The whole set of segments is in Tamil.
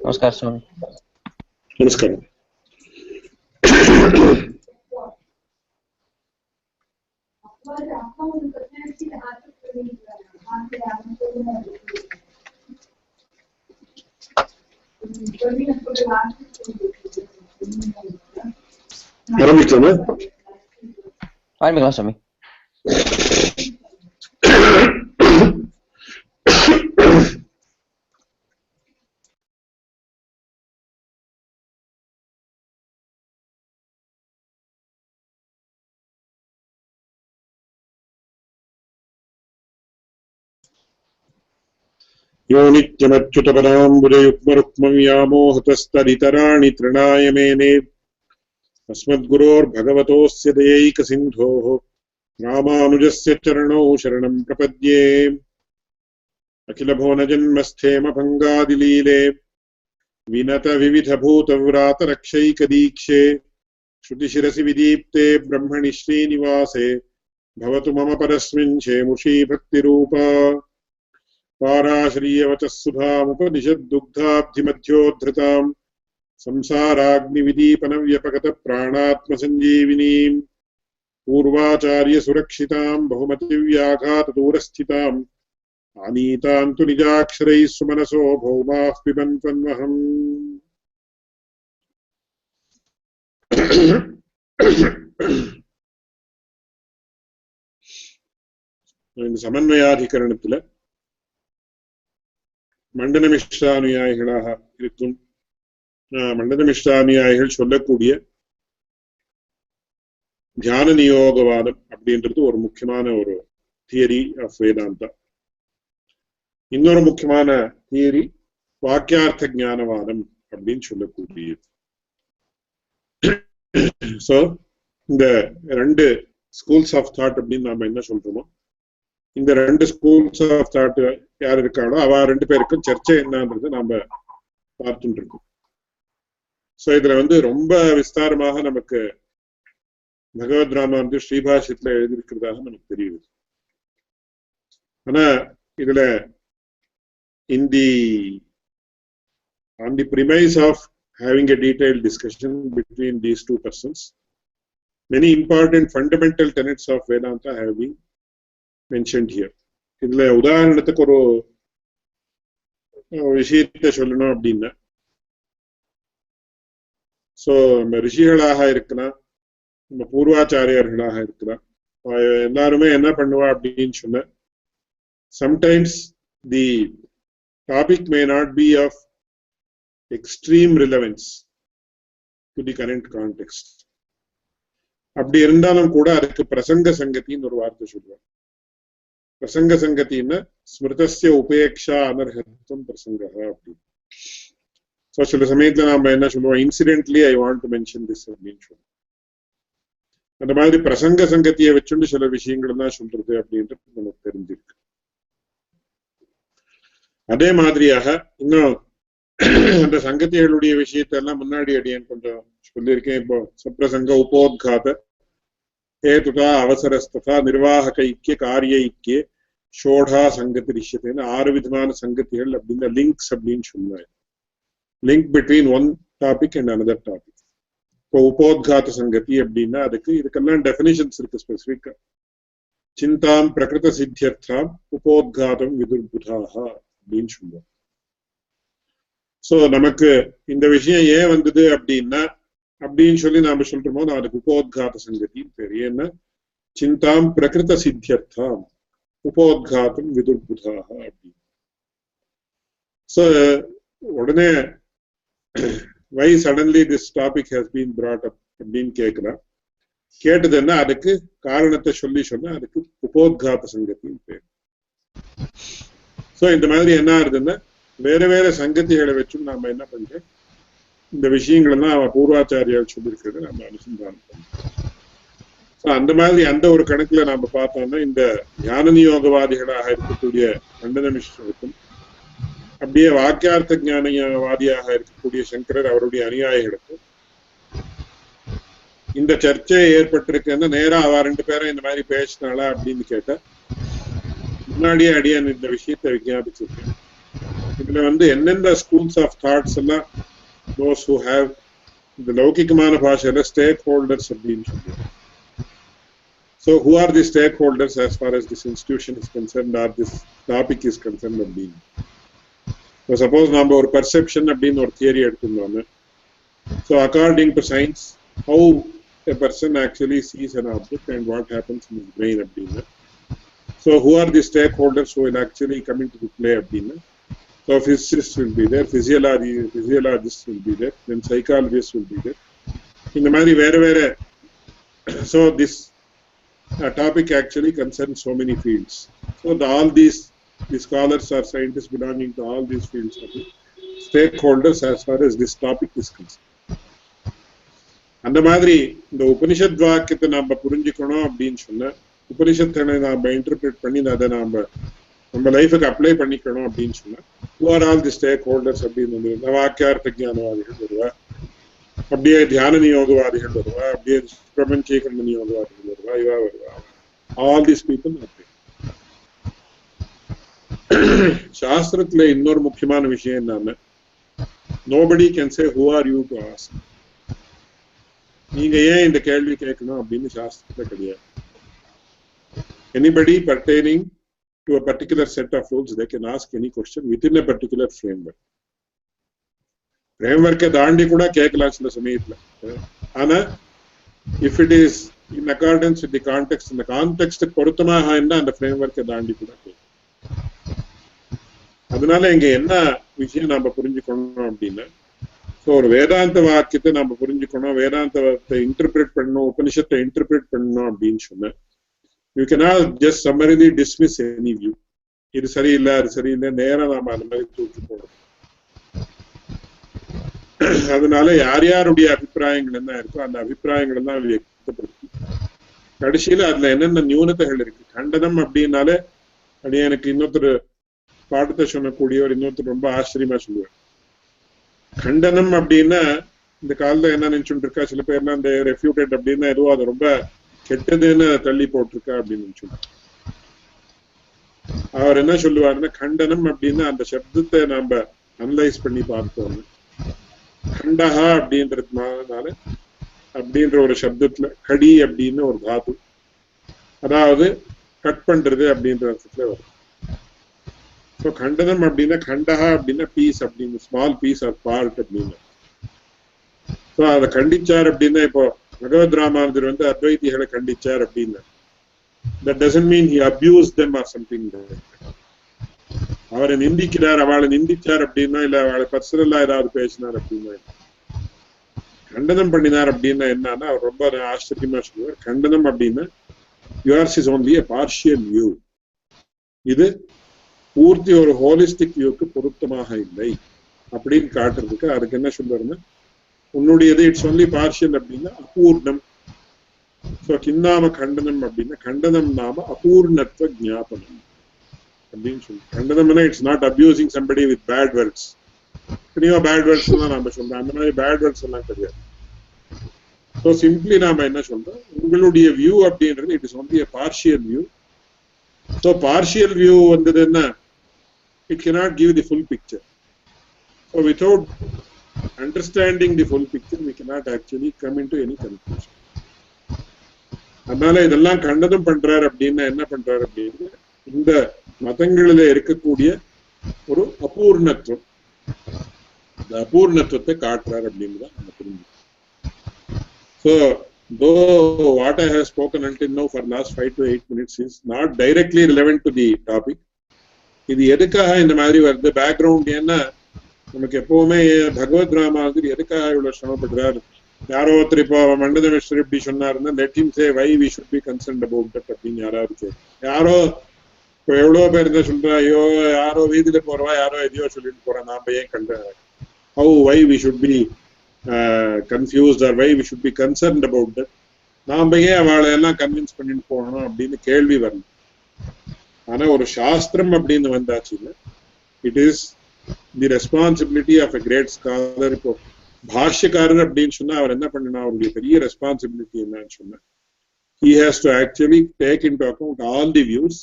नमस्कार स्वामी. नमस्कार. ஆரம்பிக்கலாமா? ஆரம்பிக்கலாம் स्वामी. यो नित्यमच्युतपदाम्बुजयुग्मरुक्मं व्यामोहतस्तदितराणि तृणाय मेने अस्मद्गुरोर्भगवतोऽस्य दयैकसिन्धोः रामानुजस्य चरणौ शरणं प्रपद्ये. अखिलभुवनजन्मस्थेमभङ्गादिलीले विनतविविधभूतव्रातरक्षैकदीक्षे श्रुतिशिरसि विदीप्ते ब्रह्मणि श्रीनिवासे भवतु मम परस्मिन् शेमुषी भक्तिरूपा. पाराश्रीयवचः सुधामुपनिषद्दुग्धाब्धिमध्योद्धृताम् संसाराग्निविदीपनव्यपगतप्राणात्मसञ्जीविनीम् पूर्वाचार्यसुरक्षिताम् बहुमतिव्याघातदूरस्थिताम् आनीताम् तु निजाक्षरैः सुमनसो भौमाः पिबन्त्वन्वहम्. இந்த சமன்வயாதிகரணத்துல மண்டனமிஷ்டானுயாயிகளாக இருக்கும் மண்டனமிஷ்டானுயாயிகள் சொல்லக்கூடிய தியான நியோகவாதம் அப்படின்றது ஒரு முக்கியமான ஒரு தியரி ஆஃப் வேதாந்தா. இன்னொரு முக்கியமான தியரி வாக்கியார்த்த ஞானவாதம் அப்படின்னு சொல்லக்கூடியது. சோ இந்த ரெண்டு ஸ்கூல்ஸ் ஆஃப் தாட் அப்படின்னு நாம என்ன சொல்றோமோ, இந்த ரெண்டு ஸ்கூல்ஸ் ஆஃப் தாட் யார் இருக்காளோ அவ ரெண்டு பேருக்கும் சர்ச்சை என்னன்றது நாம பார்த்துட்டு இருக்கோம். சோ இதுல ரொம்ப விஸ்தாரமாக நமக்கு பகவத் ராமானுஜர் ஸ்ரீபாஷ்யத்துல எழுதியிருக்கிறதாக நமக்கு தெரியுது. ஆனா இதுல on the premise of having a detailed discussion between these two persons, many important fundamental tenets of Vedanta have been mentioned here. இதுல உதாரணத்துக்கு ஒரு விஷயத்தை சொல்லணும் அப்படின்னா, சோ நம்ம ரிஷிகளாக இருக்கலாம், நம்ம பூர்வாச்சாரியர்களாக இருக்கலாம், எல்லாருமே என்ன பண்ணுவா அப்படின்னு சொன்ன, sometimes the topic may not be of extreme relevance to the current context. அப்படி இருந்தாலும் கூட அதுக்கு பிரசங்க சங்கத்தின்னு ஒரு வார்த்தை சொல்லுவாங்க. பிரசங்க சங்கத்தின்னா ஸ்மிருதஸ்ய உபேக்ஷா அனர்ஹத்வம் பிரசங்கா அப்படின்னு. ஸோ சில சமயத்துல நாம என்ன சொல்லுவோம், incidentally I want to mention this அப்படின்னு சொல்லுவோம். அந்த மாதிரி பிரசங்க சங்கத்தியை வச்சுட்டு சில விஷயங்கள் தான் சொல்றது அப்படின்றது நமக்கு தெரிஞ்சிருக்கு. அதே மாதிரியாக இன்னும் அந்த சங்கத்திகளுடைய விஷயத்தெல்லாம் முன்னாடி அடியேன் கொஞ்சம் சொல்லியிருக்கேன். இப்போ சப்ரசங்க உபோத்காத ஹேதுதா அவசரஸ்ததா நிர்வாகக ஐக்கிய காரிய ஐக்கிய ஷோடா சங்கத்தி ரிஷ்யத்தைன்னு 6 விதமான சங்கத்திகள் அப்படின்னா லிங்க்ஸ் அப்படின்னு சொல்லுவாங்க. Link between one topic and another topic. இப்போ உபோத்காத சங்கத்தி அப்படின்னா இதுக்கெல்லாம் டெஃபினிஷன்ஸ் இருக்கு ஸ்பெசிபிக்கா. சிந்தாம் பிரகிருத சித்தியர்த்தாம் உபோத்காதம் விதுர்புதாக அப்படின்னு சொல்லுவோம். சோ நமக்கு இந்த விஷயம் ஏன் வந்தது அப்படின்னா அப்படின்னு சொல்லி நாம சொல்றோமோ, நான் அதுக்கு உபோத்காத சங்கத்தின்னு பேரு. ஏன்னா சிந்தாம் பிரகிருத சித்தியர்த்தாம் உபோத்காதம் விதுர்புதாக அப்படின்னு. சோ உடனே why suddenly this topic has been brought up அப்படின்னு கேட்கலாம். கேட்டதுன்னா அதுக்கு காரணத்தை சொல்லி சொன்னா அதுக்கு உபோத்காத சங்கத்தின்னு பேரு. சோ இந்த மாதிரி என்ன ஆகுதுன்னா, வேற வேற சங்கத்திகளை வச்சும் நாம என்ன பண்றோம், இந்த விஷயங்கள்லாம் அவன் பூர்வாச்சாரியால் சொல்லியிருக்கிறது நம்ம அனுசந்தானம் பண்றோம். அந்த மாதிரி அந்த ஒரு கணக்குல நாம பார்த்தோம்னா, இந்த ஞான நியோகவாதிகளாக இருக்கக்கூடிய மண்டன மிஸ்ரருக்கும் அப்படியே வாக்கியார்த்த ஞானவாதியாக இருக்கக்கூடிய சங்கரர் அவருடைய அனுயாயிகளுக்கு இந்த சர்ச்சை ஏற்பட்டிருக்குன்னு நேரா அவ 2 பேரும் இந்த மாதிரி பேசினாளா அப்படின்னு கேட்ட முன்னாடியே அடியான் இந்த விஷயத்தை விஞ்ஞாபிச்சிருக்கேன். இதுல எந்தெந்த ஸ்கூல்ஸ் ஆஃப் தாட்ஸ் எல்லாம் those who have இந்த லௌகிகமான பாஷையில ஸ்டேக் ஹோல்டர்ஸ் அப்படின்னு சொல்லுவாங்க. So who are the stakeholders as far as this institution is concerned or this topic is concerned அப்படின்னு. So suppose நாம ஒரு perception அப்படின்னு ஒரு theory எடுத்துட்டோம்னா, so according to science how a person actually sees an object and what happens in his brain அப்படின்னா, so who are the stakeholders who will actually come into the play அப்படின்னா, so physicists will be there, physiologists will be there, then psychologists will be there. இந்த மாதிரி வேற so this topic actually concerns so many fields. So all these scholars or scientists belonging to all these fields are the stakeholders as far as this topic is concerned. அந்த மாதிரி இந்த உபனிஷத் வாக்கியத்தை நாம புரிஞ்சுக்கணும் அப்படின்னு சொன்னா, உபனிஷத்தை நாம இன்டர்பிரேட் பண்ணி அதை நம்ம லைஃபுக்கு அப்ளை பண்ணிக்கணும் அப்படின்னு சொன்னா, who are all the stakeholders அப்படின்னு வாக்கியார்த்த ஞானவாதிகள் வருவா, அப்படியே தியான நியோகவாதிகள் வருவா, அப்படியே பிரபஞ்சீகரண நியோகவாதிகள் வருவா, இவா வருவா. All these people are there. சாஸ்திரத்துல இன்னொரு முக்கியமான விஷயம் என்னன்னா, nobody can say who are you to ask. நீங்க ஏன் இந்த கேள்வி கேட்கணும் அப்படின்னு சாஸ்திரத்துல கிடையாது. Anybody pertaining to a particular set of rules, they can ask any question within a particular framework. framework தாண்டி கூட கேட்கலாம் சில சமயத்துல. ஆனா if it is in accordance with the context, இந்த கான்டெக்ஸ்ட் பொருத்தமாக இருந்தா அந்த framework தாண்டி கூட கேட்கலாம். அதனால இங்க என்ன விஷயம் நாம புரிஞ்சுக்கணும் அப்படின்னா, ஒரு வேதாந்த வாக்கியத்தை நாம புரிஞ்சுக்கணும், வேதாந்தத்தை இன்டர்பிரேட் பண்ணணும், உபனிஷத்தை இன்டர்பிரேட் பண்ணணும் அப்படின்னு சொன்ன, you cannot just summarily dismiss any view. இது சரியில்லை அது சரியில்லை நேரம் நாம அந்த மாதிரி தூக்கி போடணும். அதனால யாருடைய அபிப்பிராயங்கள் என்ன இருக்கோ அந்த அபிப்பிராயங்கள் எல்லாம் வியக்தப்படுத்தி கடைசியில அதுல என்னென்ன நியூனத்தைகள் இருக்கு. கண்டனம் அப்படின்னாலே அது எனக்கு இன்னொருத்தர் பாடத்தை சொல்லக்கூடியவர் இன்னொருத்தர் ரொம்ப ஆச்சரியமா சொல்லுவார். கண்டனம் அப்படின்னா இந்த காலத்துல என்ன நினைச்சுட்டு இருக்கா, சில பேர்லாம் இந்த ரெஃப்யூட்டட் அப்படின்னா எதுவும் அது ரொம்ப கெட்டதுன்னு தள்ளி போட்டிருக்கா அப்படின்னு சொல்லுவார். அவர் என்ன சொல்லுவாருன்னா, கண்டனம் அப்படின்னா அந்த சப்தத்தை நாம அனலைஸ் பண்ணி பார்த்தோம். கண்டஹா அப்படின்றதுனால அப்படின்ற ஒரு சப்தத்துல கடி அப்படின்னு ஒரு தாத்து, அதாவது கட் பண்றது அப்படின்ற அர்த்தத்துல வரும். ஸோ கண்டனம் அப்படின்னா கண்டஹா அப்படின்னா பீஸ் அப்படின்னு, ஸ்மால் பீஸ் ஆர் பார்ட் அப்படின்னு. ஸோ அதை கண்டிச்சார் அப்படின்னா, இப்போ பகவத் ராமானுஜர் அத்வைதிகளை கண்டிச்சார் அப்படின்னா, that doesn't mean he abused them or something. அவரை நிந்திக்கிறார், அவளை நிந்திச்சார் அப்படின்னா, இல்ல அவளை பர்சனலா ஏதாவது பேசினார் அப்படின்னா, கண்டனம் பண்ணினார் அப்படின்னா என்னன்னா அவர் ரொம்ப ஆச்சரியமா சொல்லுவார். கண்டனம் அப்படின்னா yours is only a partial view, இது பூர்த்தி ஒரு ஹோலிஸ்டிக் வியூக்கு பொருத்தமாக இல்லை அப்படின்னு காட்டுறதுக்கு அதுக்கு என்ன சொல்றாருன்னா, உன்னுடையது இட்ஸ் ஒன்லி பார்ஷியல் அப்படின்னா அபூர்ணம். ஸோ கிந்தாம கண்டனம் அப்படின்னா கண்டனம் நாம அபூர்ணத்துவ ஜாபனம் அப்படின்னு சொல்லி. கண்டனம்னா it's not abusing somebody with bad words. எத்தனையோ பேட் வேர்ட்ஸ் எல்லாம் நாம சொல்றோம், அந்த மாதிரி பேட் வேர்ட்ஸ் எல்லாம் கிடையாது. ஸோ சிம்பிளி நாம என்ன சொல்றோம், உங்களுடைய வியூ அப்படின்றது it is only a partial view. So partial view என்ன, it cannot give the full picture. So without understanding the full picture we cannot actually come into any conclusion. அதனால இதெல்லாம் கண்டனம் பண்றாரு அப்படின்னா என்ன பண்றாரு அப்படின்னு, இந்த மதங்களில இருக்கக்கூடிய ஒரு அபூர்ணத்துவம், இந்த அபூர்ணத்துவத்தை காட்டுறாரு அப்படின்னு தான் நம்ம புரிஞ்சுக்கணும். So though what I have spoken until now for last 5 to 8 minutes is not directly relevant to the topic. இது எதுக்காக இந்த மாதிரி வருது, பேக்ரவுண்ட் என்ன, நமக்கு எப்பவுமே பகவத் ராமானுஜர் எதுக்காக இவ்வளவு சிரமப்படுறாரு. யாரோ ஒருத்தர் இப்போ மண்டதமேஸ்வர் இப்படி சொன்னாருன்னா let him say why we should be concerned about that அப்படின்னு யாராவது கேட்கும். யாரோ இப்போ எவ்வளவு பேர் தான் சொல்றா, ஐயோ யாரோ வீதியில போறவா யாரோ எதையோ சொல்லிட்டு போறான், நாம ஏன் how why we should be confused or why we should be concerned about that, நாம ஏன் அவளை எல்லாம் கன்வின்ஸ் பண்ணிட்டு போகணும் அப்படின்னு கேள்வி வரணும். ஆனா ஒரு சாஸ்திரம் அப்படின்னு வந்தாச்சுன்னா it is the responsibility of a great scholar. இப்போ பாஷ்யக்காரர் அப்படின்னு சொன்னா அவர் என்ன பண்ணணும், அவருடைய பெரிய ரெஸ்பான்சிபிலிட்டி என்னன்னு சொன்னா he has to actually take into account all the views.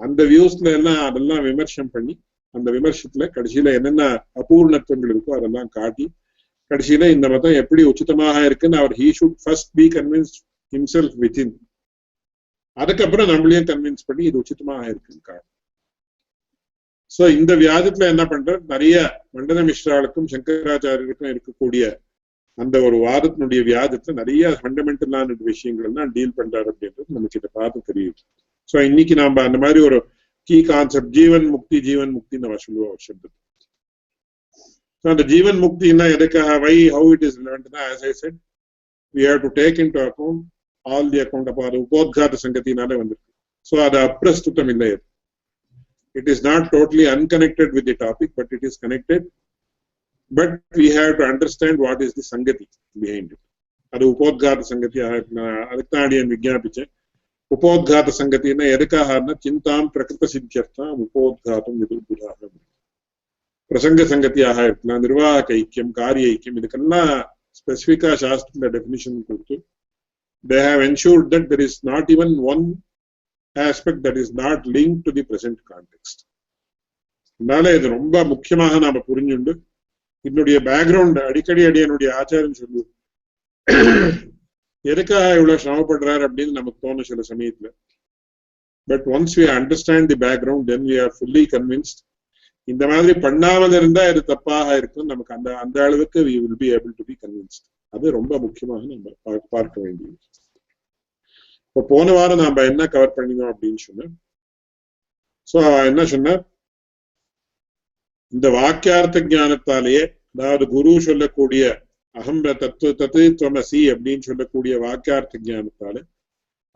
அந்த வியூஸ்ல எல்லாம் அதெல்லாம் விமர்சனம் பண்ணி அந்த விமர்சனத்துல கடைசியில என்னென்ன அபூர்ணத்துவங்கள் இருக்கோ அதெல்லாம் காட்டி கடைசியில இந்த மதம் எப்படி உச்சிதமாக இருக்குன்னு அவர் he should first be convinced himself within. அதுக்கப்புறம் நம்மளையும் கன்வின்ஸ் பண்ணி இது உச்சிதமாக இருக்குன்னு காட்டும். சோ இந்த வியாஜத்துல என்ன பண்றார், நிறைய மண்டன மிஸ்ராளுக்கும் சங்கராச்சாரியருக்கும் இருக்கக்கூடிய அந்த ஒரு வாதத்தினுடைய வியாஜத்துல நிறைய ஃபண்டமெண்டலான விஷயங்கள் எல்லாம் டீல் பண்றாரு அப்படின்றது நமக்கு இதை பார்த்து தெரியுது. சோ இன்னைக்கு நாம அந்த மாதிரி ஒரு கீ கான்செப்ட் ஜீவன் முக்தி நம்ம சொல்லுவோம் ஒரு சப்தத்தை. அந்த ஜீவன் முக்தினா எதுக்காக, வை ஹவு இட் இஸ் ரிலவென்ட்னா, as I said, we have to take into account all the account. அப்போ அது உபோத்காத சங்கத்தினாலே வந்திருக்கு. ஸோ அது அப்பிரஸ்துதம் இல்லை. It is not totally unconnected with the topic, but it is connected. But we have to understand what is the sangati behind it. அது உபோத்காத சங்கதி. அதுக்கு தான் அடியன் விஞ்ஞாபிச்சேன். உபோத்காத சங்கத்தின்னா எதுக்காகனா சிந்தாம் பிரகிருத சித்தியர்த்தம் உபோத்காதம் விதுபுதாக. பிரசங்க சங்கத்தியாக இருக்கலாம், நிர்வாக ஐக்கியம், காரிய ஐக்கியம், இதுக்கெல்லாம் ஸ்பெசிஃபிக்கா சாஸ்திர டெபினிஷன் கொடுத்து they have ensured that there is not even one aspect that is not linked to the present context. அதனால இது ரொம்ப முக்கியமாக நாம புரிஞ்சுண்டு என்னுடைய பேக்ரவுண்ட் அடிக்கடி என்னுடைய ஆச்சாரம் சொல்லு எதுக்காக இவ்வளவு சிரமப்படுறாரு அப்படின்னு நமக்கு தோணும் சில சமயத்துல. But once we understand the background then we are fully convinced. இந்த மாதிரி பண்ணாமல் இருந்தா இது தப்பாக இருக்கும், நமக்கு அந்த அந்த அளவுக்கு we will be able to be convinced. அது ரொம்ப முக்கியமாக நம்ம பார்க்க வேண்டியது. இப்போ போன வாரம் நாம என்ன கவர் பண்ணினோம் அப்படின்னு சொன்ன, சோ என்ன சொன்ன, இந்த வாக்கியார்த்த ஞானத்தாலேயே, அதாவது குரு சொல்லக்கூடிய அகம் தத்துவமசி அப்படின்னு சொல்லக்கூடிய வாக்கியார்த்த ஞானத்தாலே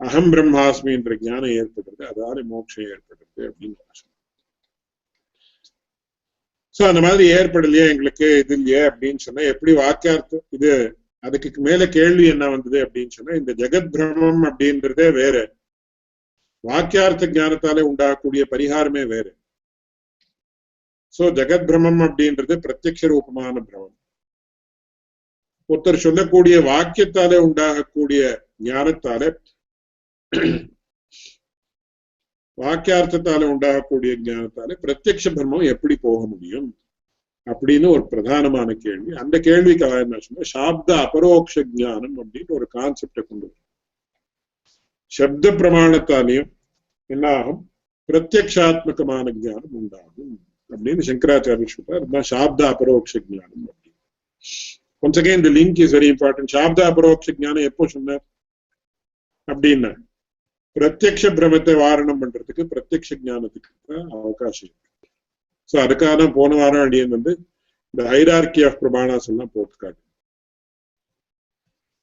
அகம் பிரம்மாஸ்மி என்ற ஞானம் ஏற்படுறது, அதாவது மோட்சம் ஏற்படுறது அப்படின்னு சொன்ன. சோ அந்த மாதிரி ஏற்படலையே எங்களுக்கு இது இல்லையே அப்படின்னு சொன்னா, எப்படி வாக்கியார்த்தம் இது, அதுக்கு மேல கேள்வி என்ன வந்தது அப்படின்னு சொன்னா, இந்த ஜெகத் பிரமம் அப்படின்றதே வேற, வாக்கியார்த்த ஞானத்தாலே உண்டாகக்கூடிய பரிகாரமே வேற. சோ ஜெகத் பிரமம் அப்படின்றது பிரத்யக்ஷ ரூபமான பிரமம். ஒருத்தர் சொல்லக்கூடிய வாக்கியத்தாலே உண்டாகக்கூடிய ஞானத்தாலே, வாக்கியார்த்தத்தாலே உண்டாகக்கூடிய ஞானத்தாலே பிரத்யக்ஷ பிரம்மம் எப்படி போக முடியும் அப்படின்னு ஒரு பிரதானமான கேள்வி. அந்த கேள்விக்காக என்ன சொன்னா, சாப்த அபரோக்ஷ ஞானம் அப்படின்னு ஒரு கான்செப்டை கொண்டு வரும். சப்த பிரமாணத்தாலையும் என்ன ஆகும், பிரத்யக்ஷாத்மகமான ஞானம் உண்டாகும் அப்படின்னு சங்கராச்சாரிய சொல்றார். அதுதான் சாப்த அபரோக்ஷ ஞானம் அப்படின்னு. once again the link is very important. சாப்த அபரோக்ஷ ஞானம் எப்போ சொன்னார் அப்படின்னா, பிரத்யக்ஷ பிரமத்தை வாரணம் பண்றதுக்கு பிரத்யக்ஷ ஞானத்துக்கு அவகாசம் இருக்கு. சோ அதுக்காக போன வாரம் அடியன் இந்த ஹைரார்கி ஆஃப் பிரமாணாஸ் எல்லாம் போட்டு காட்டு.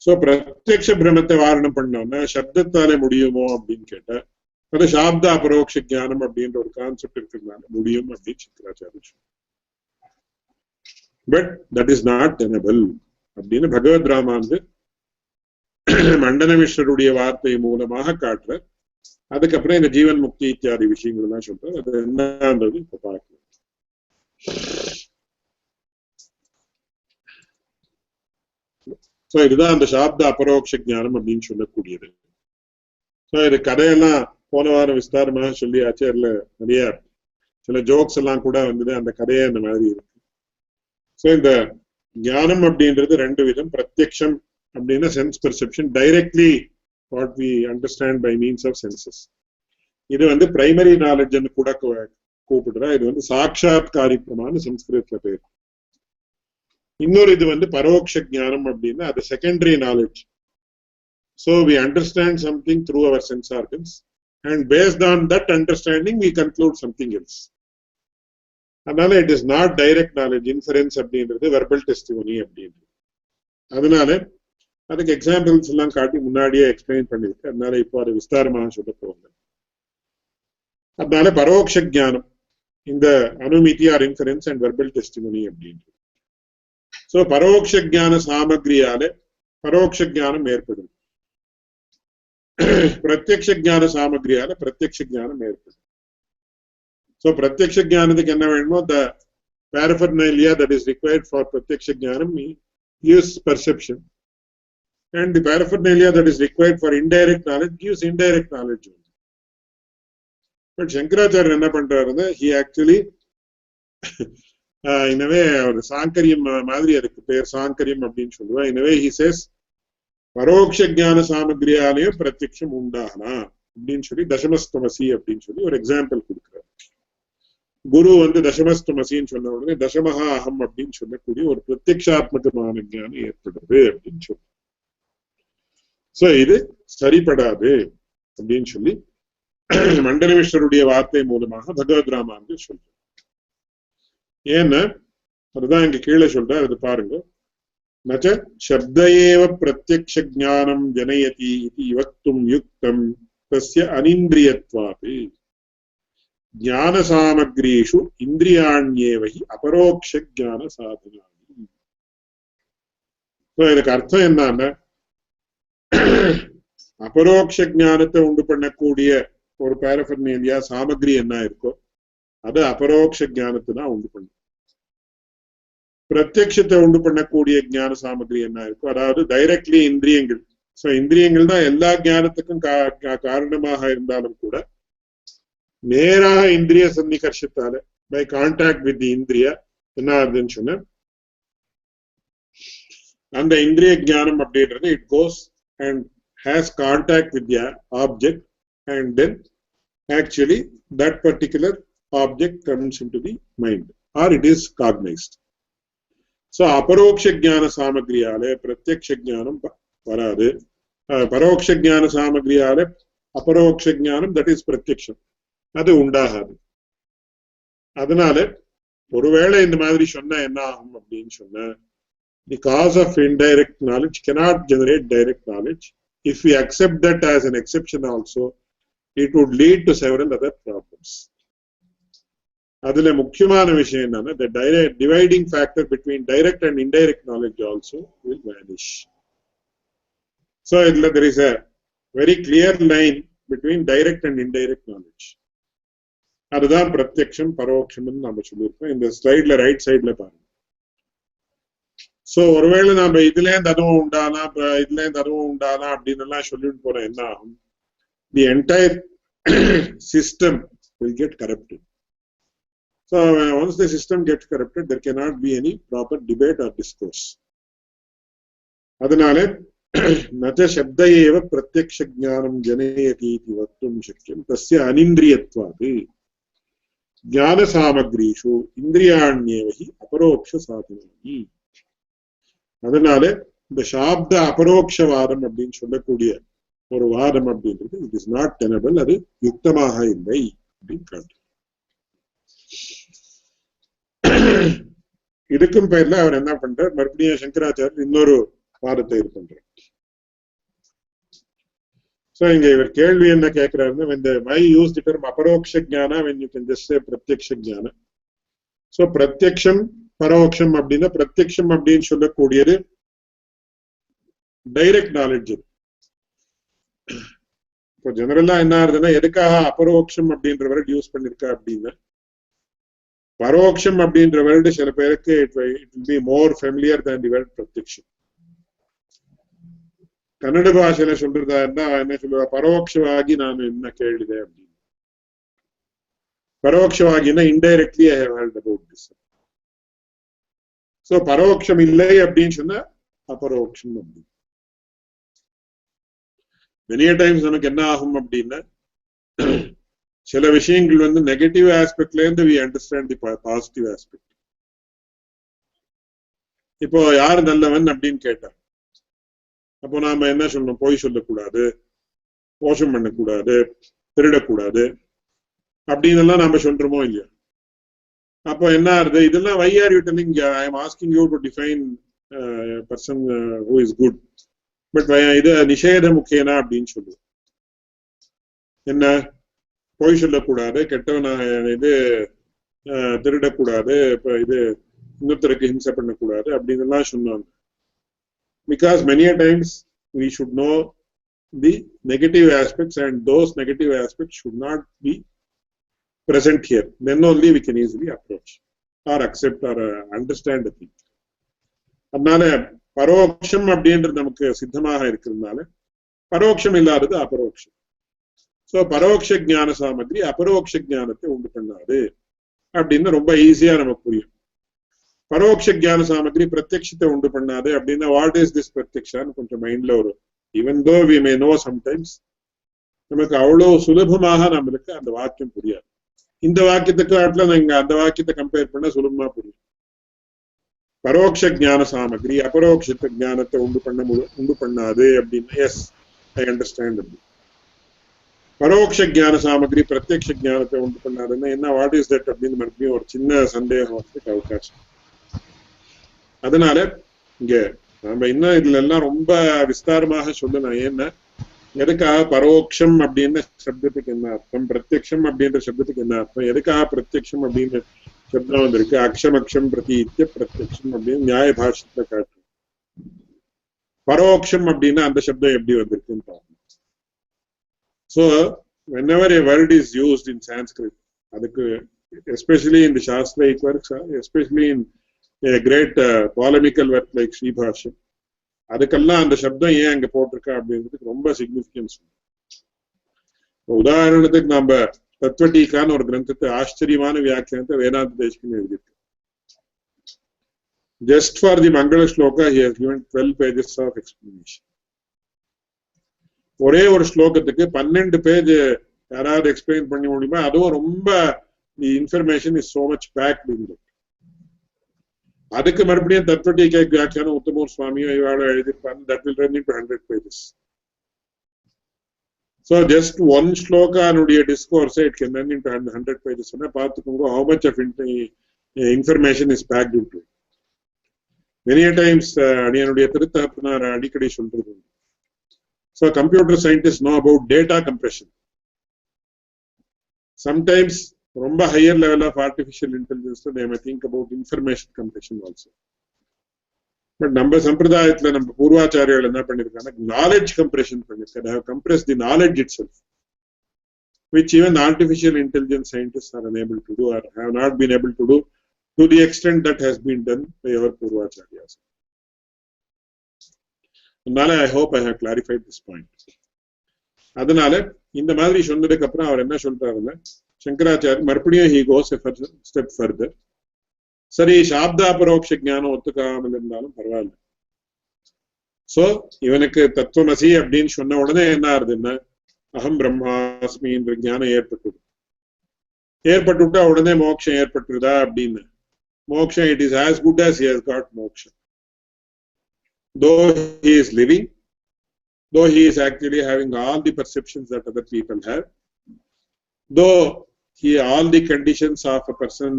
சோ பிரத்யக்ஷ பிரமத்தை வாரணம் பண்ணோம்னா சப்தத்தாலே முடியுமோ அப்படின்னு கேட்டா, அது சாப்த அபரோக்ஷ ஞானம் அப்படின்ற ஒரு கான்செப்ட் இருக்கிறதுனால முடியும் அப்படின்னு Shankaracharya. But that is not tenable அப்படின்னு பகவத் ராமானது மண்டனமிஸ்வருடைய வார்த்தை மூலமாக காட்டுற. அதுக்கப்புறம் இந்த ஜீவன் முக்தி இத்தியாதி விஷயங்கள் எல்லாம் சொல்றாரு. அது என்னன்றது இப்ப பார்க்கலாம். சோ இதுதான் அந்த சாப்த அபரோக்ஷ ஞானம் அப்படின்னு சொல்லக்கூடியது. சோ இது கதையெல்லாம் போன வாரம் விஸ்தாரமாக சொல்லியாச்சு. அதுல நிறைய சில ஜோக்ஸ் எல்லாம் கூட வந்தது. அந்த கதையே அந்த மாதிரி இருக்கு. சோ இந்த ஞானம் அப்படின்றது ரெண்டு விதம். பிரத்யக்ஷம் அப்படின்னா sense perception, directly what we understand by means of senses. இது பிரைமரி நாலேஜ்னு கூட கூப்பிடுறா. இது சாட்சாத்காரி பிரமான்னு சம்ஸ்கிருதத்துல பேர். இன்னொரு இது பரோட்ச ஞானம் அப்படின்னா அது secondary knowledge. So we understand something through our sense organs, and based on that understanding we conclude something else. அதனால it is not direct knowledge. Inference அப்படின்றது verbal testimony அப்படின்றது. அதனால அதுக்கு எக்ஸாம்பிள்ஸ் எல்லாம் காட்டி முன்னாடியே எக்ஸ்பிளைன் பண்ணிருக்கு. அதனால இப்போ அதை விஸ்தாரமாக சொல்ல போவாங்க. அதனால பரோட்ச ஞானம் இந்த அனுமதி or inference and verbal testimony அப்படின்றது. சோ பரோட்ச ஞான சாமகிரியால பரோட்ச ஞானம் ஏற்படும், பிரத்யக்ஷ ஞான சாமகிரியால பிரத்யக்ஷ ஞானம் ஏற்படும். சோ பிரத்யக்ஷ ஞானத்துக்கு என்ன வேணுமோ, paraphernalia that is required for pratyaksha jnanam gives perception, and the paraphernalia that is required for indirect knowledge gives indirect knowledge. But Shankaracharya enna பண்றாருன்னா he actually in a way ஒரு சாங்கரியம் மாதிரி அதுக்கு பேர் சாங்கரியம் அப்படின்னு சொல்லுவா. in a way he says பரோட்ச ஞான சாமகிரியாலயும் பிரத்யக்ஷம் உண்டாகலாம் அப்படின்னு சொல்லி தசமஸ்தமசி அப்படின்னு சொல்லி ஒரு எக்ஸாம்பிள் கொடுக்குறாரு. குரு தசமஸ்தமசின்னு சொன்ன உடனே தசமஹா அகம் அப்படின்னு சொல்லக்கூடிய ஒரு பிரத்யக்ஷாத்மகமான ஞானம் ஏற்படுது அப்படின்னு சொல்லி, சோ இது சரிபடாது அப்படின்னு சொல்லி மண்டலமிஸ்வருடைய வார்த்தை மூலமாக பகவத் ராமானுஜர் சொல்றார். ஏன்னா அதுதான் இங்க கீழே சொல்றார், அது பாருங்க. நச்ச சப்தயேவ பிரத்யக்ஷ ஞானம் ஜனயதி இதி வக்தும் யுக்தம் தஸ்ய அனிந்திரியத்வாத் ஞான சாமக்ரீஷு இந்திரியாண்யேவ ஹி அபரோக்ஷ ஞான சாதனானி. இதுக்கு அர்த்தம் என்னன்னா, அபரோக்ஷ ஞானத்தை உண்டு பண்ணக்கூடிய ஒரு பேரஃபர்னேலியா சாமகிரி என்ன இருக்கோ அது அபரோக்ஷ ஞானத்தை தான் உண்டு பண்ணும். பிரத்யக்ஷத்தை உண்டு பண்ணக்கூடிய ஞான சாமகிரி என்ன இருக்கோ, அதாவது டைரக்ட்லி இந்திரியங்கள். சோ இந்திரியங்கள் தான் எல்லா ஞானத்துக்கும் காரணமாக இருந்தாலும் கூட நேராக இந்திரிய சன்னிகர்ஷத்தால பை கான்டாக்ட் வித் இந்திரிய என்ன ஆகுதுன்னு சொன்ன அந்த இந்திரிய ஞானம் அப்படின்றது it goes and has contact with the object and then actually that particular object comes into the mind or it is cognized. So aparoksha jnana samagriyale pratyaksha jnanam varadu, paroksha jnana samagriyale aparoksha jnanam, that is pratyaksham, adu undagadu. adanale oruvela indha madiri sonna enna agum appdin sonna the cause of indirect knowledge cannot generate direct knowledge. If we accept that as an exception also, it would lead to several other problems. adile mukhyamana vishayam enna, the dividing factor between direct and indirect knowledge also will vanish. So there is a very clear line between direct and indirect knowledge. adhaan pratyaksham paroksham nu nama sollirukkom. இந்த ஸ்லைட்ல ரைட் சைடுல பாருங்க. சோ ஒருவேளை நாம இதுல இருந்து அதுவும் உண்டானா இதுல இருந்து அதுவும் உண்டானா அப்படின்னு எல்லாம் சொல்லிட்டு போறோம், என்ன ஆகும்? The entire system will get corrupted. So once the system gets corrupted, there cannot be any proper debate or discourse. adanale nacha shabdayeva pratyaksha jnanam janayati iti vaktum shakyam tasya anindriyatvat jnana samagrishu indriyanyeva hi aparoksha sadhanani. adanale இந்த சாப்த அபரோக்ஷவாதம் அப்படின்னு சொல்லக்கூடிய ஒரு வாதம் அப்படின்றது இட் இஸ் நாட் டெனபிள், அது யுக்தமாக இல்லை அப்படின்னு காட்டு. இதுக்கும் பேர்ல அவர் என்ன பண்றார், மறுபடியும் சங்கராச்சாரியர் இன்னொரு வாதத்தை இது பண்றார். சோ இங்க இவர் கேள்வி என்ன கேட்கிறாருன்னா, when the why use the term aparoksha jnana when you can just say pratyaksha jnana. So பிரத்யக்ஷம் பரோக்ஷம் அப்படின்னா பிரத்யக்ஷம் அப்படின்னு சொல்லக்கூடியது டைரக்ட் நாலேஜ். இப்போ ஜெனரலா என்ன ஆகுதுன்னா, எதுக்காக அபரோக்ஷம் அப்படின்ற வேர்ட் யூஸ் பண்ணிருக்கா அப்படின்னா, பரோக்ஷம் அப்படின்ற வேர்டு சில பேருக்கு it will be more familiar than the word பிரத்யக்ஷம். கன்னட பாஷையில சொல்றதா இருந்தா என்ன சொல்லுவா, பரோக்ஷவாகி நான் என்ன கேளுதே அப்படின்னு. பரோக்ஷவாகினா indirectly I have heard about this. So பரோக்ஷம் இல்லை அப்படின்னு சொன்னா அபரோக்ஷம் அப்படின்னு. நிறைய டைம்ஸ் நமக்கு என்ன ஆகும் அப்படின்னா, சில விஷயங்கள் நெகட்டிவ் ஆஸ்பெக்ட்ல இருந்து we understand the positive aspect. இப்போ யார் நல்லவன் அப்படின்னு கேட்டா, அப்போ நாம என்ன சொல்லணும், பொய் சொல்லக்கூடாது, மோசம் பண்ணக்கூடாது, திருடக்கூடாது அப்படின்னு எல்லாம் நாம சொல்றோமோ இல்லையா? அப்போ என்ன ஆகுது, இதெல்லாம் why are you telling, I am asking you to define a person who is good, but இது நிஷேத முக்கியனா அப்படின்னு சொல்லுவோம். என்ன, பொய் சொல்லக்கூடாது, கெட்டவன இது திருடக்கூடாது, இப்ப இது இன்னொருத்தருக்கு ஹிம்சை பண்ணக்கூடாது அப்படின்னு எல்லாம் சொன்னாங்க. Because many a times we should know the negative aspects and those negative aspects should not be present here. Then only we can easily approach. or accept or understand the thing. அதனால பரோட்சம் அப்படின்றது நமக்கு சித்தமாக இருக்கிறதுனால பரோட்சம் இல்லாதது அபரோக்ஷம். சோ பரோட்ச ஞான சாமகிரி அபரோக்ஷ ஞானத்தை உண்டு பண்ணாது அப்படின்னு ரொம்ப ஈஸியா நமக்கு புரியும். பரோட்ச ஞான சாமகிரி பிரத்யக்ஷத்தை உண்டு பண்ணாது அப்படின்னா வாட் இஸ் திஸ் பிரத்யக்ஷான்னு கொஞ்சம் மைண்ட்ல ஒரு even though we may no sometimes நமக்கு அவ்வளவு சுலபமாக நம்மளுக்கு அந்த வாக்கியம் புரியாது. இந்த வாக்கியத்துக்கு காட்டில நீங்க அந்த வாக்கியத்தை கம்பேர் பண்ண சுலபமா புரியும். பரோட்ச ஞான சாமகிரி அபரோக்ஷ ஞானத்தை உண்டு பண்ணாது அப்படின்னு எஸ் ஐ அண்டர்ஸ்டாண்ட். அப்படி பரோட்ச ஞான சாமகிரி பிரத்யக்ஷ ஞானத்தை உண்டு பண்ணாதுன்னா என்ன வாட் இஸ் தட் அப்படின்னு மறுபடியும் ஒரு சின்ன சந்தேகம் வரதுக்கு அவகாசம். அதனால இங்க நம்ம இன்னும் இதுல எல்லாம் ரொம்ப விஸ்தாரமாக சொல்லலாம். ஏன்னா எதுக்காக பரோட்சம் அப்படின்ற சப்தத்துக்கு என்ன அர்த்தம், பிரத்யக்ஷம் அப்படின்ற சப்தத்துக்கு என்ன அர்த்தம், எதுக்காக பிரத்யக்ஷம் அப்படின்னு சப்தம் வந்திருக்கு, அக்ஷமக்ஷம் பிரதீத்திய பிரத்யக்ஷம் அப்படின்னு நியாய பாஷத்துல காட்டு. பரோட்சம் அப்படின்னா அந்த சப்தம் எப்படி வந்திருக்குன்னு பார்க்கணும். So whenever a word is used in Sanskrit, adukku especially in the Shastric works, especially in a great polemical work like Sribhashyam, adukalla and shabdam ஏன் அங்க போட்டிருக்கா அப்படிங்கிறதுக்கு ரொம்ப சிக்னிஃபிகன்ஸ். உதாரணத்துக்கு நம்ம தத்வடீகான்னு ஒரு கிரந்தத்தை ஆச்சரியமான வியாக்கியானத்தை வேதாந்த தேசிகன் எழுதியிருக்கு. Just for the Mangala Shloka he has given 12 pages of explanation. ஒரே ஒரு ஸ்லோகத்துக்கு 12 பேஜ் யாராவது எக்ஸ்பிளைன் பண்ணி முடியுமா? அதுவும் ரொம்ப information is so much fact in that. அதுக்கு மறுபடியும் தத்வடீகா வியாக்கியானம் உத்தமூர் சுவாமியும் இவாளோ எழுதியிருப்பாங்க. That will run into 100 pages. So just one shloka anudiya discourse it can run into 100 pages. Na paathukonga how much of information is packed into it. Many times adiyanudiya thiruthaapnar adikadi solradhu. So computer scientists know about data compression. Sometimes romba higher level of artificial intelligence they may think about information compression also. But நம்ம சம்பிரதாயத்துல நம்ம பூர்வாச்சாரியர்கள் என்ன பண்ணிருக்காங்க, knowledge compression பண்ணிருக்காங்க. They have compressed the knowledge itself, which even artificial intelligence scientists are unable to do or have not been able to do to the extent that has been done by our பூர்வாச்சாரியாஸ். அதனால I hope I have clarified this point. அதனால இந்த மாதிரி சொன்னதுக்கு அப்புறம் அவர் என்ன சொல்றாருன்னா, சங்கராச்சாரியர் மறுபடியும் he goes a step further. சரி, சாப்தாபரோக்ஷ ஞானம் ஒத்துக்காமல் இருந்தாலும் பரவாயில்ல. சோ இவனுக்கு தத்துவமசி அப்படின்னு சொன்ன உடனே என்ன ஆகுதுன்னா, அகம் பிரம்மாஸ்மி என்ற ஞானம் ஏற்பட்டுட்டா உடனே மோட்சம் ஏற்பட்டுருதா அப்படின்னு. மோட்சம் it is as good as he has got moksha. Though he is living, though he is actually having all the perceptions that other people have, though all the conditions of a person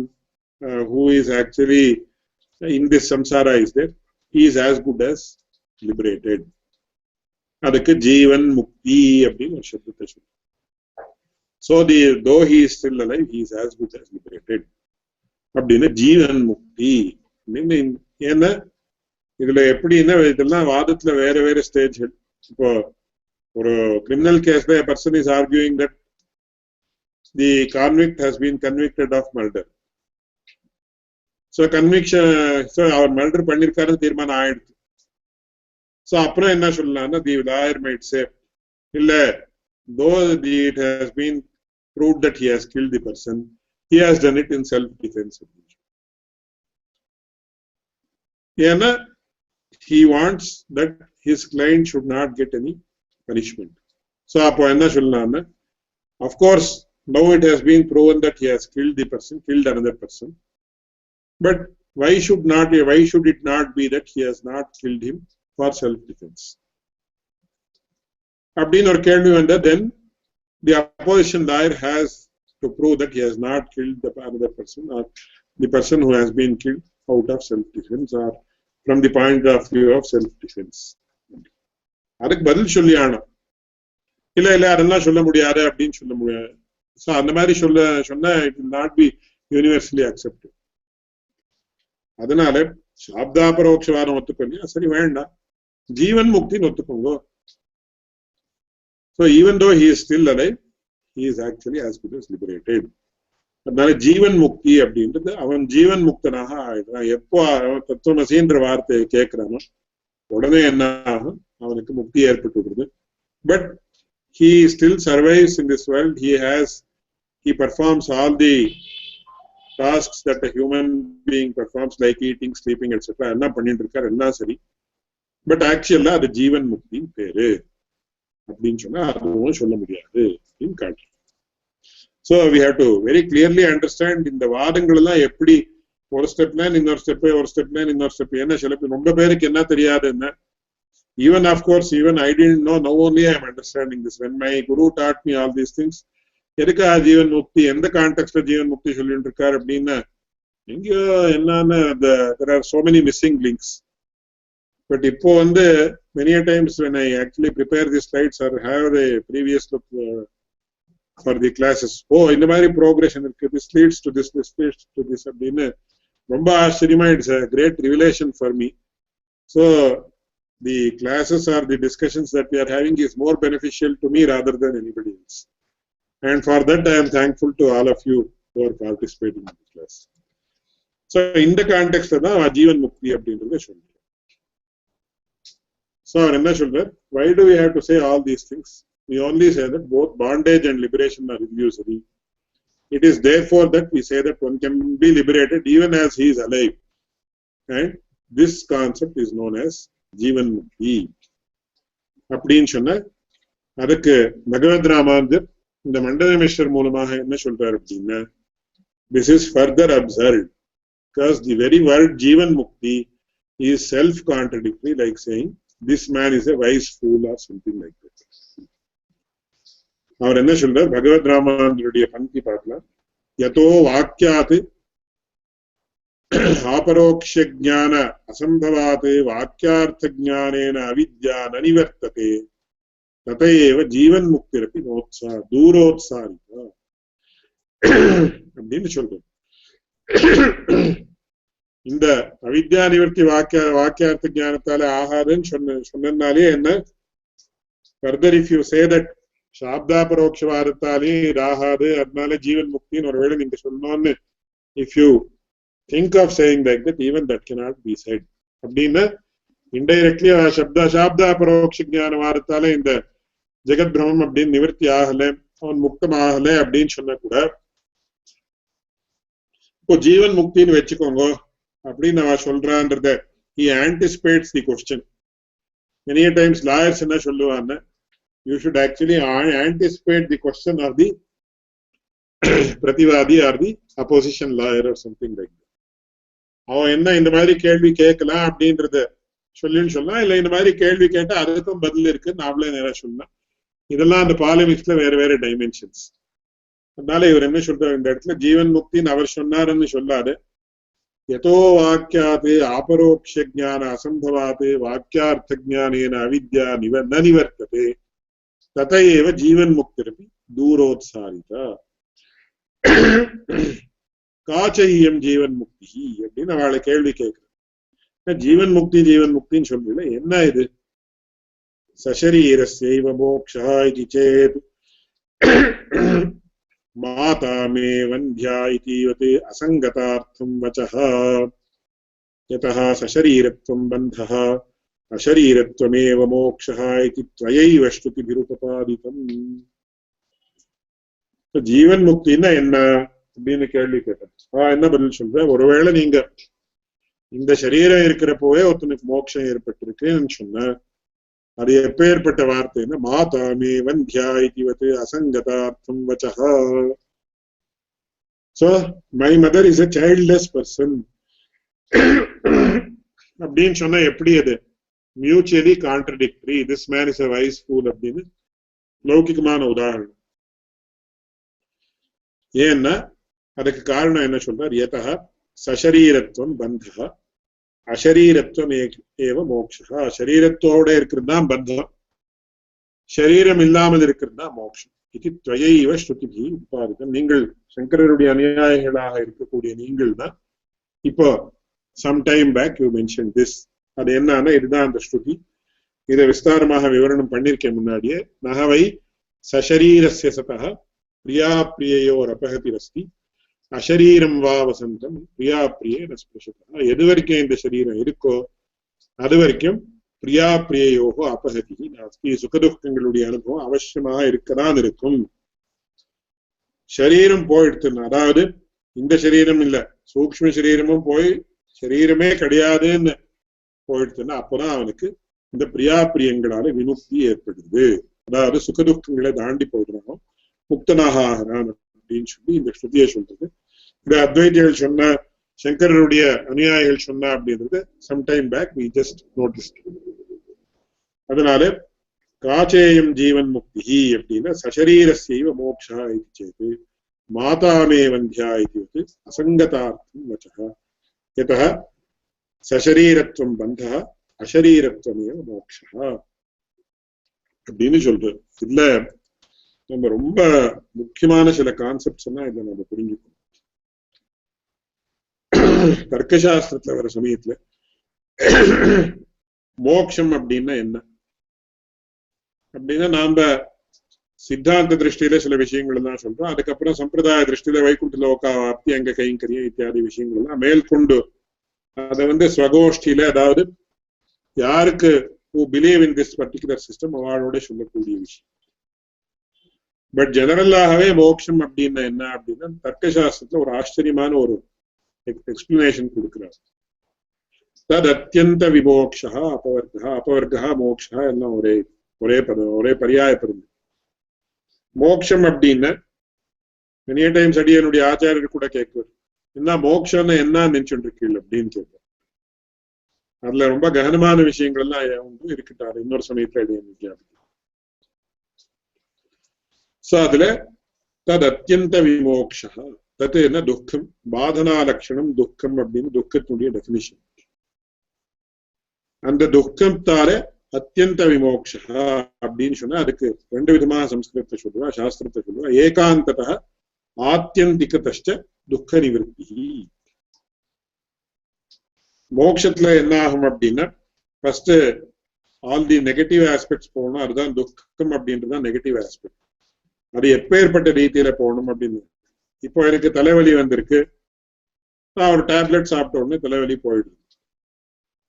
who is actually in this samsara is there, he is as good as liberated. Adukku jeevan mukti appdinu oru shabdத்தை சொல்லுது. So though he is still alive, he is as good as liberated appdinu jeevan mukti. ஏன்னா இதுல எப்படின்னா இதெல்லாம் வாதத்துல வேற வேற ஸ்டேஜ்கள். இப்போ ஒரு கிரிமினல் கேஸ்ல a person is arguing that the convict has been convicted of murder. So conviction, so our murder பண்ணிருக்காரு தீர்மானம் ஆயிடுச்சு. So அப்புறம் என்ன சொல்லலாம்னா, the lawyer might say, இல்ல, though it has been proved that he has killed the person, he has done it in self defense. ஏன்னா he wants that his client should not get any punishment. So அப்போ என்ன சொல்லலாம்னா, of course now it has been proven that he has killed another person, but why should it not be that he has not killed him for self defense? அப்படின்னு ஒரு கேள்வி வந்தா, then the opposition lawyer has to prove that he has not killed the another person or the person who has been killed out of self defense or from the point of view of self defense. அதுக்கு பதில் சொல்லி ஆனோம். இல்ல அதெல்லாம் சொல்ல முடியாது அப்படின்னு சொல்ல முடியாது. So அந்த மாதிரி சொன்னா it will not be universally accepted. அதனால சாப்தாபரோக்ஷவாதம் ஒத்துக்கொள்ளியா, சரி வேண்டாம், ஜீவன் முக்தின்னு ஒத்துக்கோங்க. So even though he is still alive, he is actually as good as liberated. அதனால ஜீவன் முக்தி அப்படின்றது அவன் ஜீவன் முக்தனாக ஆயிடுறான். எப்போ அவன் தத்துவமசின்ற வார்த்தையை கேட்கிறானோ உடனே என்ன ஆகும், அவனுக்கு முக்தி ஏற்பட்டு விடுது. But he still survives in this world. He performs all the tasks that a human being performs, like eating, sleeping, etc. எல்லாம் பண்ணிட்டு இருக்காரு, எல்லாம் சரி. பட் ஆக்சுவலா அது ஜீவன் முக்தி பேரு அப்படின்னு சொன்னா அதுவும் சொல்ல முடியாது அப்படின்னு காட்டு. So we have to very clearly understand இந்த வாதங்கள் எல்லாம் எப்படி ஒரு ஸ்டெப்ல இன்னொரு ஸ்டெப், ஒரு ஸ்டெப்ல இன்னொரு ஸ்டெப். என்ன சில பேர் ரொம்ப பேருக்கு என்ன தெரியாது என்ன, even of course even I didn't know, now only I am understanding this. When my guru taught me all these things, எதுக்கு ஜீவன் முக்தி, எந்த கான்டெக்ட்ல ஜீவன் முக்தி சொல்லிட்டு இருக்காரு அப்படின்னா எங்கயோ என்னன்னு there are so many missing links. But இப்போ வந்து many a times when I actually prepare these slides or have a previous look for the classes, இந்த மாதிரி progression இருக்கு, this leads to this leads to this அப்படின்னு ரொம்ப ஆச்சரியமா, it's a great revelation for me. So the classes or the discussions that we are having is more beneficial to me rather than anybody else. And for that I am thankful to all of you who are participating in the class. So in the context of Jeevan Mukti அப்படின்றத சொல்றேன். So என்ன சொல்றார், why do we have to say all these things? We only say that both bondage and liberation are illusory. It is therefore that we say that one can be liberated even as he is alive. And this concept is known as Jeevan Mukti. அப்படின்னு சொன்ன அதுக்கு பகவத் ராமானுஜர் இந்த மண்டலமேஸ்வர் மூலமாக என்ன சொல்றாரு அப்படின்னா, this is further observed because the very word Jeevan Mukti is self-contradictory, like saying this man is a wise fool or something like that. அவர் என்ன சொல்றார், பகவத் ராமானுஜருடைய பங்கி பார்க்கலாம். யதோ வாக்கியாத் ஆபரோக்ஷ ஞான அசம்பவாத் வாக்கியார்த்த ஞானேன அவித்யா நனிவர்த்ததே ததேவ ஜீவன் முக்திரப்பி தூரோத்சாரிதா அப்படின்னு சொல்றோம். இந்த அவித்யா நிவர்த்தி வாக்கியார்த்த ஞானத்தாலே ஆகாதுன்னு சொன்னாலே என்ன, further if you say that சாப்தாபரோக்ஷவாதத்தாலே ஆகாது அதனால ஜீவன் முக்தின்னு ஒருவேளை நீங்க சொல்லணும்னு if you think of saying like that, even that cannot be said. அப்படின்னா இன்டைரக்ட்லி சாப்தா பரோட்ச ஞானவாதத்தால இந்த ஜெகத் பிரம்மம் அப்படின்னு நிவர்த்தி ஆகல, அவன் முக்தம் ஆகல அப்படின்னு சொன்ன கூட இப்போ ஜீவன் முக்தின்னு வச்சுக்கோங்க அப்படின்னு அவ சொல்றான்றத he anticipates the question. Many times lawyers என்ன சொல்லுவாங்க, you should actually anticipate the question of the prativadi or the opposition lawyer or something like that. அவன் என்ன இந்த மாதிரி கேள்வி கேட்கலாம் அப்படின்றத சொல்லின்னு சொல்லலாம், இல்ல இந்த மாதிரி கேள்வி கேட்டா அதுக்கும் பதில் இருக்கு நாமளே நேரம் சொல்லலாம். இதெல்லாம் அந்த பாலிமிக்ஸ்ல வேற வேற டைமென்ஷன்ஸ். அதனால இவர் என்ன சொல்றாரு இந்த இடத்துல, ஜீவன் முக்தின்னு அவர் சொன்னாருன்னு சொல்லாது, யதோ வாக்கியாத் ஆபரோக்ஷ ஞான அசம்பவாத் வாக்கியார்த்த ஞானேன அவித்யா நிவர்த்ததே ததேவ ஜீவன் முக்திரப்பி தூரோத்சாரிதா காச்சையம் ஜீவன் முக்தி அப்படின்னு அவளை கேள்வி கேட்கிறேன். ஜீவன் முக்தின்னு சொல்றீங்களா, என்ன இது? சசரீரஸ்யைவ மோக்ஷா இதி சேத் மாதா மே வந்தியா இதிவத் அசங்கதார்த்தம் வசஹ யதஹ சசரீரத்வம் பந்தஹ அசரீரத்வமேவ மோக்ஷஹ இதி த்வயைவ ஸ்ருதிபிருபபாதிதம். ஜீவன் முக்தின்னா என்ன அப்படின்னு கேள்வி கேட்டேன். என்ன பதில் சொல்ற, ஒருவேளை நீங்க இந்த சரீரம் இருக்கிறப்போவே ஒருத்தனுக்கு மோட்சம் ஏற்பட்டிருக்குன்னு சொன்ன, அது எப்ப ஏற்பட்ட வார்த்தைன்னா மாதாமே வந்தியா இதிவத் அசங்கதார்த்தம் வசஹ. So my mother is a childless person அப்படின்னு சொன்னா எப்படி அது mutually contradictory, this man is a wise fool அப்படின்னு லௌகிகமான உதாரணம். ஏன்னா அதுக்கு காரணம் என்ன சொல்றார், யதஹ சசரீரத்வம் பந்தஹ அசரீரத்வம் ஏவ மோக்ஷா. சரீரத்தோட இருக்கிறது தான் பந்தம், சரீரம் இல்லாமல் இருக்கிறது தான் மோட்சம். இது த்வயைவ ஸ்ருதிபி உபாதிதம். நீங்கள் சங்கரருடைய அநியாயிகளாக இருக்கக்கூடிய நீங்கள் தான் இப்போ sometime back you mention this. அது என்னன்னா இதுதான் அந்த ஸ்ருதி. இதை விஸ்தாரமாக விவரணம் பண்ணிருக்கேன் முன்னாடியே. நகவை சசரீரஸ்ய சதஹ பிரியா பிரியையோர் அபகதிரஸ்தி அசரீரம் வா வசந்தம் பிரியா பிரியே நஸ்பிருஷதா. எது வரைக்கும் இந்த சரீரம் இருக்கோ அது வரைக்கும் பிரியா பிரியயோகோ அபகதி நாஸ்தி. சுகதுக்கங்களுடைய அனுபவம் அவசியமாக இருக்கதான் இருக்கும். சரீரம் போயிடுத்துன்னு, அதாவது இந்த சரீரம் இல்ல, சூக்ஷ்ம சரீரமும் போய் சரீரமே கிடையாதுன்னு போயிடுத்துன்னா அப்பதான் அவனுக்கு இந்த பிரியா பிரியங்களால விமுக்தி ஏற்படுது. அதாவது சுகதுக்கங்களை தாண்டி போயிடுறான், முக்தனாக ஆகிறான் அப்படின்னு சொல்லி இந்த ஸ்ருதியை சொல்றது. இந்த அத்வைதிகள் சொன்ன, சங்கரருடைய அனுயாயிகள் சொன்னா அப்படின்றது sometime back we just noticed. அதனால காச்சேயம் ஜீவன் முக்தி அப்படின்னா சசரீரஸ்யைவ மோக்ஷா இது சேது மாதாமே வந்தியா இது அசங்கதார்த்தம் வச்சः. யதः சசரீரத்வம் பந்தः அசரீரத்வமேவ மோக்ஷா அப்படின்னு சொல்றது. இதுல நம்ம ரொம்ப முக்கியமான சில கான்செப்ட்ஸ் எல்லாம் இதை நம்ம புரிஞ்சுக்கணும். தர்க்கசாஸ்திரத்துல வர சமயத்துல மோக்ஷம் அப்படின்னா என்ன அப்படின்னா, நாம சித்தாந்த திருஷ்டியில சில விஷயங்கள் எல்லாம் சொல்றோம். அதுக்கப்புறம் சம்பிரதாய திருஷ்டியில வைகுண்ட லோகாப்தி அங்க கைங்கரியம் இத்தியாதி விஷயங்கள் எல்லாம் மேற்கொண்டு அதை ஸ்வகோஷ்டியில, அதாவது யாருக்கு who believe in this particular system அவளோட சொல்லக்கூடிய விஷயம். பட் ஜெனரலாகவே மோட்சம் அப்படின்னா என்ன அப்படின்னா, தர்க்கசாஸ்திரத்துல ஒரு ஆச்சரியமான ஒரு எக்ஸ்பிளனேஷன் கொடுக்கிறார். தத் அத்தியந்த விமோக்ஷா அபவர்கா. அபவர்கா மோக்ஷா எல்லாம் ஒரே பதம், ஒரே பரியாய பதம். மோக்ஷம் அப்படின்னு நிறைய டைம்ஸ் அடியனுடைய ஆச்சாரியர் கூட கேட்குவார், என்ன மோக்ஷம்னு என்ன நினைச்சுட்டு இருக்கீங்க அப்படின்னு கேட்பார். அதுல ரொம்ப ககனமான விஷயங்கள் எல்லாம் உண்டு, இருக்கட்டாரு இன்னொரு சமயத்துல அடியன். சோ அதுல தத் அத்தியந்த விமோக்ஷா, தத்து என்ன துக்கம், பாதனா லட்சணம் துக்கம் அப்படின்னு துக்கத்தினுடைய டெபினிஷன். அந்த துக்கத்தால அத்தியந்த விமோக்ஷா அப்படின்னு சொன்னா அதுக்கு ரெண்டு விதமாக சம்ஸ்கிருதத்தை சொல்லுவா, சாஸ்திரத்தை சொல்லுவா. ஏகாந்தத ஆத்தியந்திகத துக்க நிவர்த்தி. மோட்சத்துல என்ன ஆகும் அப்படின்னா, first all the negative aspects போகணும். அதுதான் துக்கம் அப்படின்றதுதான் நெகட்டிவ் ஆஸ்பெக்ட். அது எப்பேற்பட்ட ரீதியில போகணும் அப்படின்னு, இப்போ எனக்கு தலைவலி வந்திருக்கு, நான் ஒரு டேப்லெட் சாப்பிட்ட உடனே தலைவலி போயிடுது,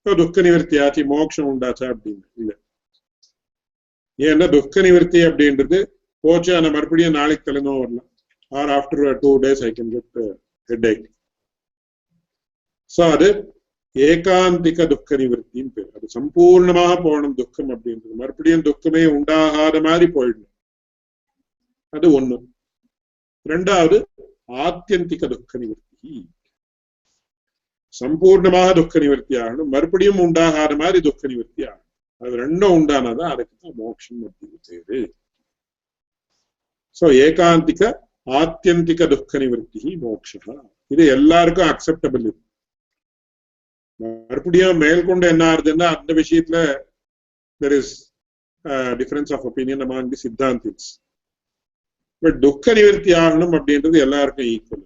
துக்க நிவர்த்தி ஆச்சு, மோட்சம் உண்டாச்சா அப்படின்னு இல்ல. ஏன்னா துக்க நிவர்த்தி அப்படின்றது போச்சு, ஆனா மறுபடியும் நாளைக்கு தலைநோவு வரலாம், or after 2 days I can get headache. So அது ஏகாந்திக துக்க நிவர்த்தின்னு பேர். அது சம்பூர்ணமாக போகணும் துக்கம் அப்படின்றது, மறுபடியும் துக்கமே உண்டாகாத மாதிரி போயிடணும். அது ஒண்ணு. ரெண்டாவது ஆத்தியந்திக துக்க நிவர்த்தி, சம்பூர்ணமாக துக்க நிவர்த்தி ஆகணும், மறுபடியும் உண்டாகாத மாதிரி துக்க நிவர்த்தி ஆகணும். அது ரெண்டும் உண்டானதான் அதுக்குதான் மோட்சம் அப்படின்னு பேரு. சோ ஏகாந்திக ஆத்தியந்திக துக்க நிவர்த்தி மோட்சா. இது எல்லாருக்கும் அக்செப்டபிள். மறுபடியும் மேற்கொண்டு என்ன ஆகுதுன்னா அந்த விஷயத்துல there is difference of opinion among the சித்தாந்திஸ். பட் துக்க நிவர்த்தி ஆகணும் அப்படின்றது எல்லாருக்கும் ஈக்குவல்.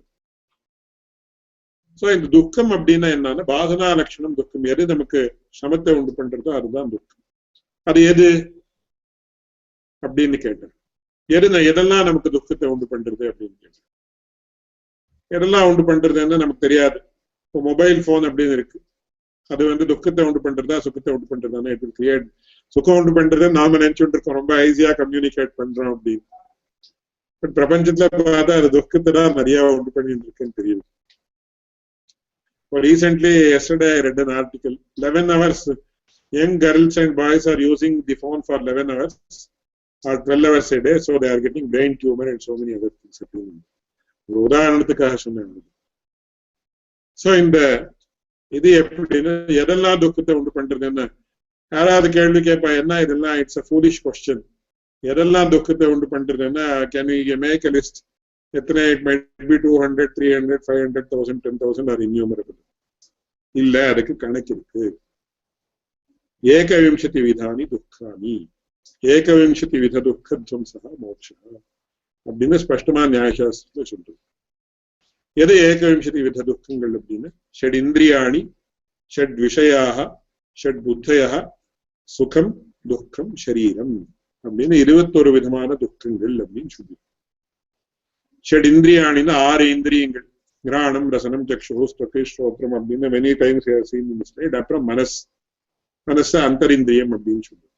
சோ இந்த துக்கம் அப்படின்னா என்னன்னா, பாதனா லட்சணம் துக்கம். எது நமக்கு சமத்தை உண்டு பண்றதோ அதுதான் துக்கம். அது எது அப்படின்னு கேட்டேன். எதெல்லாம் நமக்கு துக்கத்தை உண்டு பண்றது அப்படின்னு கேட்டேன். எதெல்லாம் உண்டு பண்றதுன்னு நமக்கு தெரியாது. இப்போ மொபைல் போன் அப்படின்னு இருக்கு, அது துக்கத்தை உண்டு பண்றதா சுகத்தை உண்டு பண்றதானே? இட் வில் கிரியேட் சுகம் உண்டு பண்றது நாம நினைச்சுட்டு இருக்கோம், ரொம்ப ஈஸியா கம்யூனிகேட் பண்றோம் அப்படின்னு. பட் பிரபஞ்சத்துல பார்த்தா அது துக்கத்தை தான் நிறைய உண்டு பண்ணிட்டு இருக்குன்னு தெரியுது. Recently, yesterday I read an article. 11 hours, young girls and boys are using the phone for 11 hours or 12 hours a day, so they are getting brain tumor and so many other things happening. ஒரு உதாரணத்துக்காக சொன்னாங்க. சோ இந்த இது எப்படின்னு, எதெல்லாம் துக்கத்தை உண்டு பண்றதுன்னு யாராவது கேள்வி கேட்பா, என்ன இதெல்லாம்? It's a foolish question. எதெல்லாம் துக்கத்தை உண்டு பண்றதுன்னா, can you make a list? எத்தனை? It might be 200, 300, 500, 1000, 10,000 or innumerable. இல்ல, அதுக்கு கணக்கு இருக்கு. ஏகவிம்சதி விதானி துக்கானி ஏகவிம்சதி வித துக்கத்வம்சா மோட்சா அப்படின்னு ஸ்பஷ்டமா நியாயசாஸ்திரத்துல சொல்றது. எது ஏகவிம்சதி வித துக்கங்கள் அப்படின்னு? ஷட் இந்திரியாணி, ஷட் விஷயாக, ஷட் புத்தய, சுகம், துக்கம், சரீரம் அப்படின்னு 21 விதமான துக்கங்கள் அப்படின்னு சொல்லி. ஷட் இந்திரியாணின்னு 6 இந்திரியங்கள். கிராணம் ரசனம் சக்ஷு ஸ்தக்கு ஸ்ரோத்ரம் அப்படின்னு many times we have seen in the slide. அப்புறம் மனசு அந்தரிந்திரியம் அப்படின்னு சொல்லுவோம்.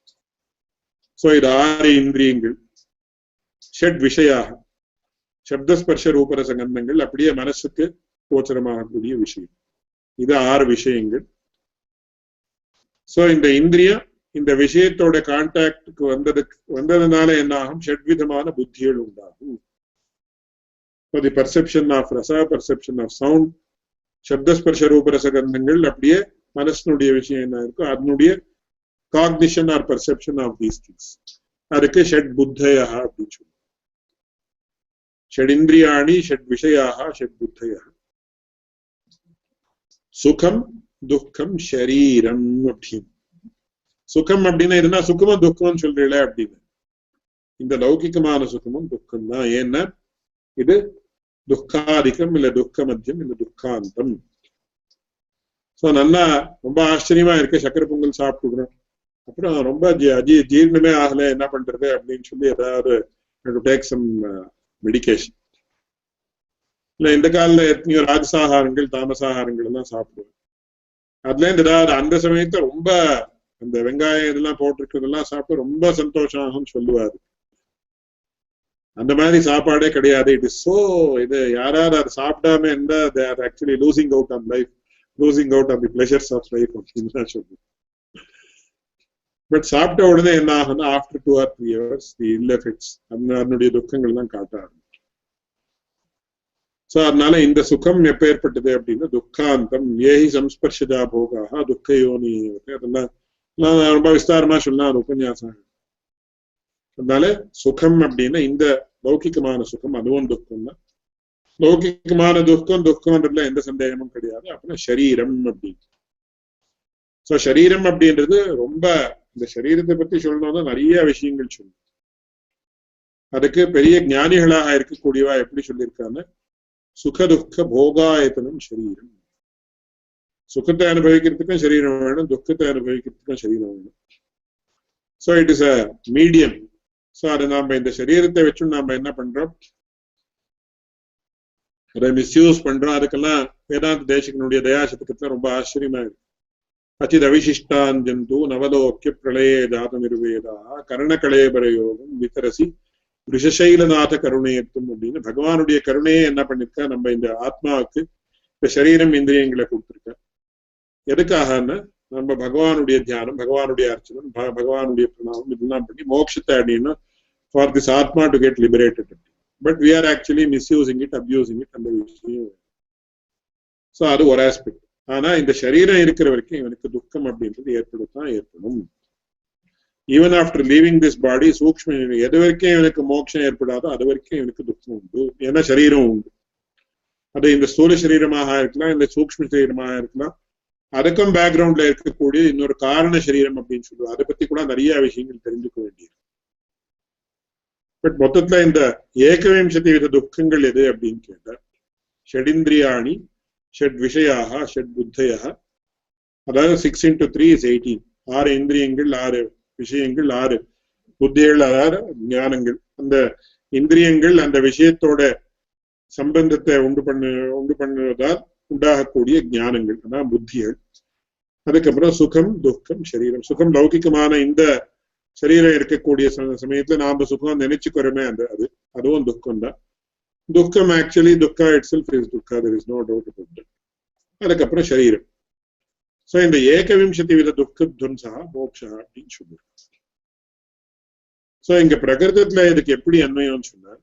சோ இது 6 இந்திரியங்கள். ஷட் விஷயாக சப்தஸ்பர்ஷ ரூபரச கந்தங்கள் அப்படியே மனசுக்கு கோச்சரமாகக்கூடிய விஷயம். இது 6 விஷயங்கள். சோ இந்த இந்திரியம் இந்த விஷயத்தோட கான்டாக்டுக்கு வந்ததுனால என்ன ஆகும்? ஷட்விதமான புத்திகள் உண்டாகும். தி பர்செப்ஷன் ஆஃப் ரச, பர்செப்ஷன் ஆஃப் சவுண்ட், சப்தஸ்பர்ஷ ரூபரச கந்தங்கள் அப்படியே மனசனுடைய விஷயம் என்ன இருக்கோ அதனுடைய cognition or perception of these things. அதுக்கு ஷட் புத்தயா அப்படின்னு சொல்லுவோம். ஷடிந்திரியாணி ஷட் விஷயாக ஷட் புத்தயா. சுகம் துக்கம் ஷரீரம் அப்படின்னு. சுகம் அப்படின்னா இதுனா சுகமும் துக்கமும் சொல்றீங்கள அப்படின்னு. இந்த லௌகிகமான சுகமும் துக்கம் தான். ஏன்னா இது துக்காதிகம் இல்ல துக்க மத்தியம் இல்ல துக்காந்தம். சோ நல்லா ரொம்ப ஆச்சரியமா இருக்கு. சக்கரை பொங்கல் சாப்பிட்டுக்கிறோம், அப்புறம் ரொம்ப ஜீரணமே ஆகல, என்ன பண்றது அப்படின்னு சொல்லி ஏதாவது டேக் சம் மெடிகேஷன். இல்ல இந்த காலில் எத்தனையோ ராஜசாகாரங்கள் தாமசாகாரங்கள் எல்லாம் சாப்பிடுவோம். அதுல இருந்து ஏதாவது அந்த சமயத்தை ரொம்ப அந்த வெங்காயம் இதெல்லாம் போட்டிருக்கிறதெல்லாம் சாப்பிட்டு ரொம்ப சந்தோஷம் ஆகும்னு சொல்லுவாரு. அந்த மாதிரி சாப்பாடே கிடையாது. இட் இஸ் சோ இது யாராவது அதை சாப்பிடாம இருந்தா they are actually losing out on life, losing out on the pleasures of life அப்படின்னு தான் சொல்லுவோம். பட் சாப்பிட்ட உடனே என்ன ஆகும்னா after 2 or 3 hours the will effects அதனுடைய துக்கங்கள் எல்லாம் காட்ட ஆரம்பிக்கும். சோ அதனால இந்த சுகம் எப்ப ஏற்பட்டது அப்படின்னா துக்காந்தம். ஏஹி சம்ஸ்பர்ஷதா போகாக துக்க யோனி. அதெல்லாம் ரொம்ப விஸ்தாரமா சொல்லலாம் உபன்யாசம். அதனால சுகம் அப்படின்னா இந்த லௌகிகமான சுகம், அதுவும் துக்கம் தான். லௌகிகமான துக்கம்ன்றதுல எந்த சந்தேகமும் கிடையாது. அப்புறம் சரீரம் அப்படின்னு. சோ சரீரம் அப்படின்றது ரொம்ப, இந்த சரீரத்தை பத்தி சொல்லணும்னா நிறைய விஷயங்கள் சொல்லணும். அதுக்கு பெரிய ஞானிகளாக இருக்கக்கூடியவா எப்படி சொல்லியிருக்காங்க? சுகதுக்க போகாயத்தனம் சரீரம். சுகத்தை அனுபவிக்கிறதுக்கும் சரீரம் வேணும், துக்கத்தை அனுபவிக்கிறதுக்கும் சரீரம் வேணும். So it is a medium. So அதை நாம இந்த சரீரத்தை வச்சு நாம என்ன பண்றோம்? அதை மிஸ்யூஸ் பண்றோம். அதுக்கெல்லாம் வேதாந்த தேசிகனுடைய தயாசத்துக்கத்துல ரொம்ப ஆச்சரியமா இருக்கு. அச்சித் அவிசிஷ்டான் ஜந்து நவலோக்கிய பிரளய ஜாத நிர்வேதா கர்ணகலேபர யோகம் விதரசி ரிஷசைலநாத கருணையத்தும் அப்படின்னு பகவானுடைய கருணையை என்ன பண்ணிருக்கா? நம்ம இந்த ஆத்மாவுக்கு இந்த சரீரம் இந்திரியங்களை கொடுத்திருக்க. எதுக்காகன்னா நம்ம பகவானுடைய தியானம், பகவானுடைய அர்ச்சனம், பகவானுடைய பிரணாமம் இதெல்லாம் பண்ணி மோட்சத்தை அடையணும். ஃபார் திஸ் ஆத்மா to get liberated. But we are actually misusing it, abusing it. அந்த விஷயம். சோ அது ஒரு ஆஸ்பெக்ட். ஆனா இந்த சரீரம் இருக்கிற வரைக்கும் இவனுக்கு துக்கம் அப்படின்றது ஏற்படும். Even after leaving this body சூக்ஷ்ம எது வரைக்கும் இவனுக்கு மோட்சம் ஏற்படாதோ அது வரைக்கும் இவனுக்கு துக்கம் உண்டு. ஏன்னா சரீரம் உண்டு. அது இந்த ஸ்தூல சரீரமாக இருக்கலாம், இந்த சூக்ஷ்ம சரீரமாக இருக்கலாம். அதுக்கும் பேக்ரவுண்ட்ல இருக்கக்கூடிய இன்னொரு காரண சரீரம் அப்படின்னு சொல்லுவோம். அதை பத்தி கூட நிறைய விஷயங்கள் தெரிஞ்சுக்க வேண்டியது. பட் மொத்தத்துல இந்த ஏகவிம்சதி வித துக்கங்கள் எது அப்படின்னு கேட்டா ஷடிந்திரியாணி ஷட் விஷயாக ஷட் புத்தயா. அதாவது 6 into 3 is 18. 6 இந்திரியங்கள், 6 விஷயங்கள், 6 புத்திகள், 6 ஞானங்கள். அந்த இந்திரியங்கள் அந்த விஷயத்தோட சம்பந்தத்தை உண்டு பண்ணுவதால் உண்டாகக்கூடிய ஞானங்கள், அதான் புத்திகள். அதுக்கப்புறம் சுகம் துக்கம் சரீரம். சுகம் லௌகிகமான இந்த சரீரம் இருக்கக்கூடிய சமயத்துல நாம சுகம் நினைச்சுக்கிறோமே அதுவும் துக்கம் தான். துக்கம் ஆக்சுவலி துக்கா இட் செல்ஃப் இஸ் துக்கா, there is no doubt about that. அதுக்கப்புறம் சரீரம். சோ இந்த ஏகவிம்சதி வித துக்க துவம்சா மோக்ஷா அப்படின்னு சொல்லுவாங்க. சோ இங்க பிரகிருதத்துல இதுக்கு எப்படி அன்வயம்னு சொன்னா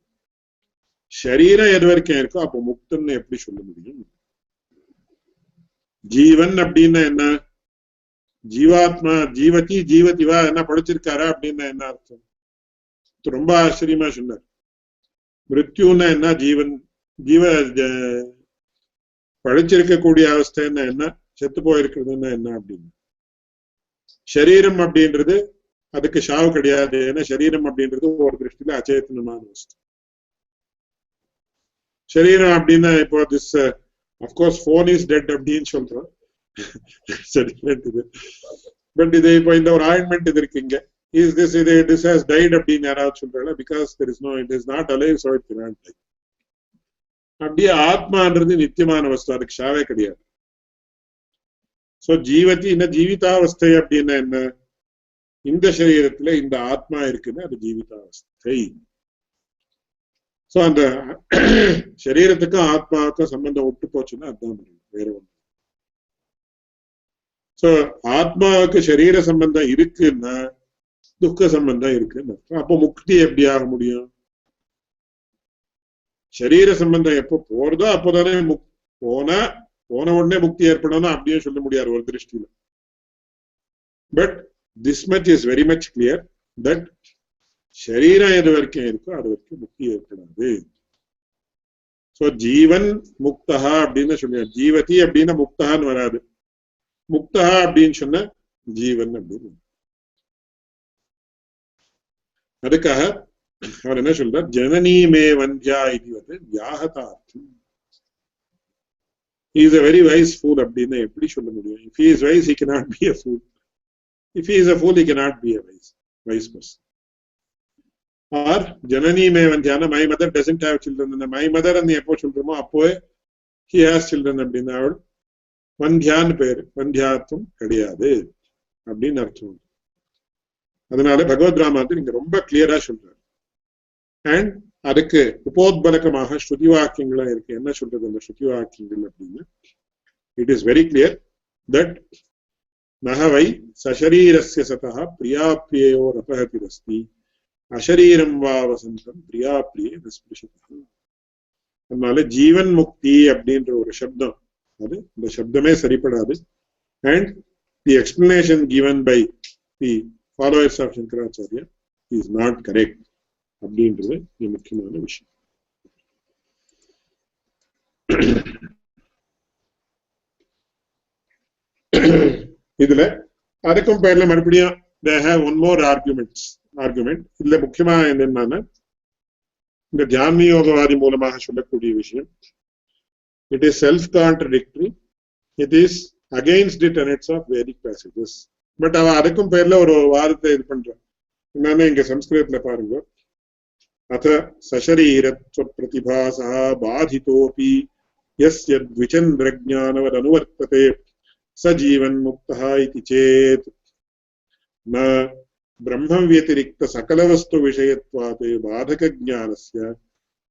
சரீரம் எது வரைக்கும் இருக்கோ அப்போ முக்தன்னு எப்படி சொல்ல முடியும்? ஜீவன் அப்படின்னா என்ன? ஜீவாத்மா ஜீவதி ஜீவதிவா என்ன படிச்சிருக்காரா அப்படின்னா என்ன அர்த்தம்? ரொம்ப ஆச்சரியமா சொன்னார். மிருத்யுன்னா என்ன? பழிச்சிருக்கக்கூடிய அவஸ்தைன்னா என்ன? செத்து போயிருக்கிறதுன்னா என்ன அப்படின்னு. சரீரம் அப்படின்றது அதுக்கு ஷாவு கிடையாது. ஏன்னா சரீரம் அப்படின்றது ஒரு திருஷ்டில அச்சேதனமான வஸ்து. சரீரம் அப்படின்னா இப்போ this of course bone is dead அப்படின்னு சொல்றோம். பட் இது இப்போ இந்த ஒரு ஆயின்மெண்ட் இது இருக்கு இங்க. Is this has died அப்படின்னு யாராவது சொல்றாங்க? Because there is no, it is not alive, so it cannot die. அப்படியே ஆத்மான்றது நித்தியமான வஸ்து, அதுக்கு ஷாவே கிடையாது. சோ ஜீவதி என்ன ஜீவிதாவஸ்தை அப்படின்னா என்ன, இந்த சரீரத்துல இந்த ஆத்மா இருக்குன்னு அது ஜீவிதாவஸ்தை. சோ அந்த சரீரத்துக்கும் ஆத்மாவுக்கும் சம்பந்தம் விட்டு போச்சுன்னா அதுதான் வேற ஒண்ணு. சோ ஆத்மாவுக்கு சரீர சம்பந்தம் இருக்குன்னா துக்க சம்பந்தம் இருக்குன்னு அப்போ முக்தி எப்படி ஆக முடியும்? சரீர சம்பந்தம் எப்போ போறதோ அப்போதானே போன உடனே முக்தி ஏற்படணும் அப்படியே சொல்ல முடியாது ஒரு திருஷ்டியில. But this much is very much clear that சரீரம் எது வரைக்கும் இருக்கோ அது வரைக்கும் முக்தி ஏற்படாது. சோ ஜீவன் முக்தா அப்படின்னு சொல்லுங்க. ஜீவதி அப்படின்னா முக்தான்னு வராது, முக்தா அப்படின்னு சொன்ன ஜீவன் அப்படின்னு. அதுக்காக அவர் என்ன சொல்றார், ஜனனீமே வந்தியா இதுவது வியாகதார்த்தம். he is a very wise fool அப்படின்னு எப்படி சொல்ல முடியும்? if he is wise he cannot be a fool. if he is a fool he cannot be a wise person. or janani me vandyana, my mother doesn't have children, and my mother and எப்போ சொல்றோமோ அப்போவே he has children அப்படின்னா அவள் வந்தியான்னு பேரு, வந்தியாத்துவம் கிடையாது அப்படின்னு அர்த்தம். அதனால பகவத் ராமாயணத்தில் இங்க ரொம்ப கிளியரா சொல்றாரு. அண்ட் அதுக்கு உபோத்பலகமாக ஸ்ருதி வாக்கியங்களா இருக்கு. என்ன சொல்றது அந்த ஸ்ருதி வாக்கியங்கள் அப்படின்னு? It is very clear that நகவை சசரீரஸ்ய சதா பிரியாப்பிரியோர் அபகதிரஸ்தி அசரீரம் வா வசந்தம் பிரியாப்பிரியே நிஸ்பிருஷதா. அதனால ஜீவன் முக்தி அப்படின்ற ஒரு சப்தம், அது இந்த சப்தமே சரிப்படாது. And the explanation given by the followers of Shankaracharya is not correct அப்படின்றது முக்கியமான விஷயம். இதுல அதுக்கும் பேர்ல மறுபடியும் they have one more argument. இதுல முக்கியமா என்னன்னா இந்த ஜான்மியோகவாதி மூலமாக சொல்லக்கூடிய விஷயம், it is self-contradictory, it is against the tenets of Vedic passages. But அவ அதுக்கும் பேர்ல ஒரு வாதத்தை இது பண்றான். என்னன்னா இங்க சம்ஸ்கிருதத்துல பாருங்க, அத சசரீரத்வ பிரதிபாசா பாதிதோபி யஸ்ய த்விசந்திரஜ்ஞானவத் அனுவர்த்ததே ச ஜீவன் முக்தஹ இதி சேத் ந பிரம்ம வியதிரிக்த சகலவஸ்து விஷயத்வாத் பாதக ஞானஸ்ய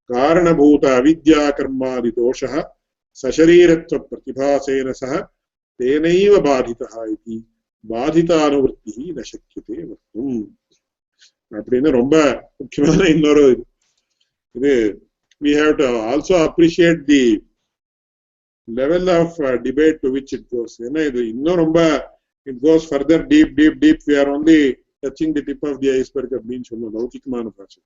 காரணபூத அவித்யா கர்மாதி தோஷः சசரீரத்வ பிரதிபாசேன சஹ தேனைவ பாதிதஹ இதி பாதிதானுவர்த்திஹி ந சக்யதே வக்தும் அப்படின்னு ரொம்ப முக்கியமான இன்னொரு இது. we have to also appreciate the level of debate to which it goes. ஏன்னா இது இன்னும் ரொம்ப it goes further deep. we are only touching the tip of the iceberg அப்படின்னு சொன்னோம் லௌகிகமான பாஷை.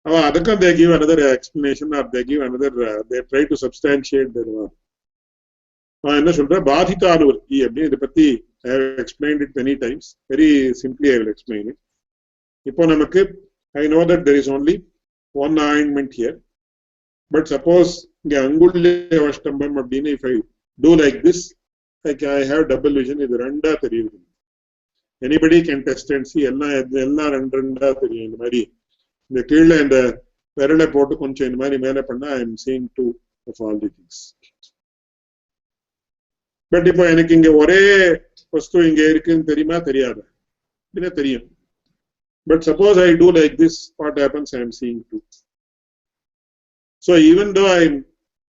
அவ அதுக்கும் they give another explanation or they give another they try to substantiate their work. அவன் என்ன சொல்ற, பாதிதானுவர்த்தி அப்படின்னு. இதை பத்தி I have explained it many times. Very simply I will explain it. இப்போ நமக்கு I know that there is only one ointment here, but suppose இங்க அங்குல்யவஷ்டம்பம் அப்படின்னு if I do like this, like I have double vision, இது ரெண்டா தெரியுது. anybody can test and see, எல்லாம் ரெண்டா தெரியும். இந்த மாதிரி இந்த கீழே இந்த விரலை போட்டு கொஞ்சம் இந்த மாதிரி மேலே பண்ணா I am seeing two of all the things. But இப்போ எனக்கு இங்க ஒரே வஸ்து இங்க இருக்குன்னு தெரியுமா தெரியாது? அப்படின்னா தெரியும். But suppose I do like this, what happens? I am seeing two. So even though I am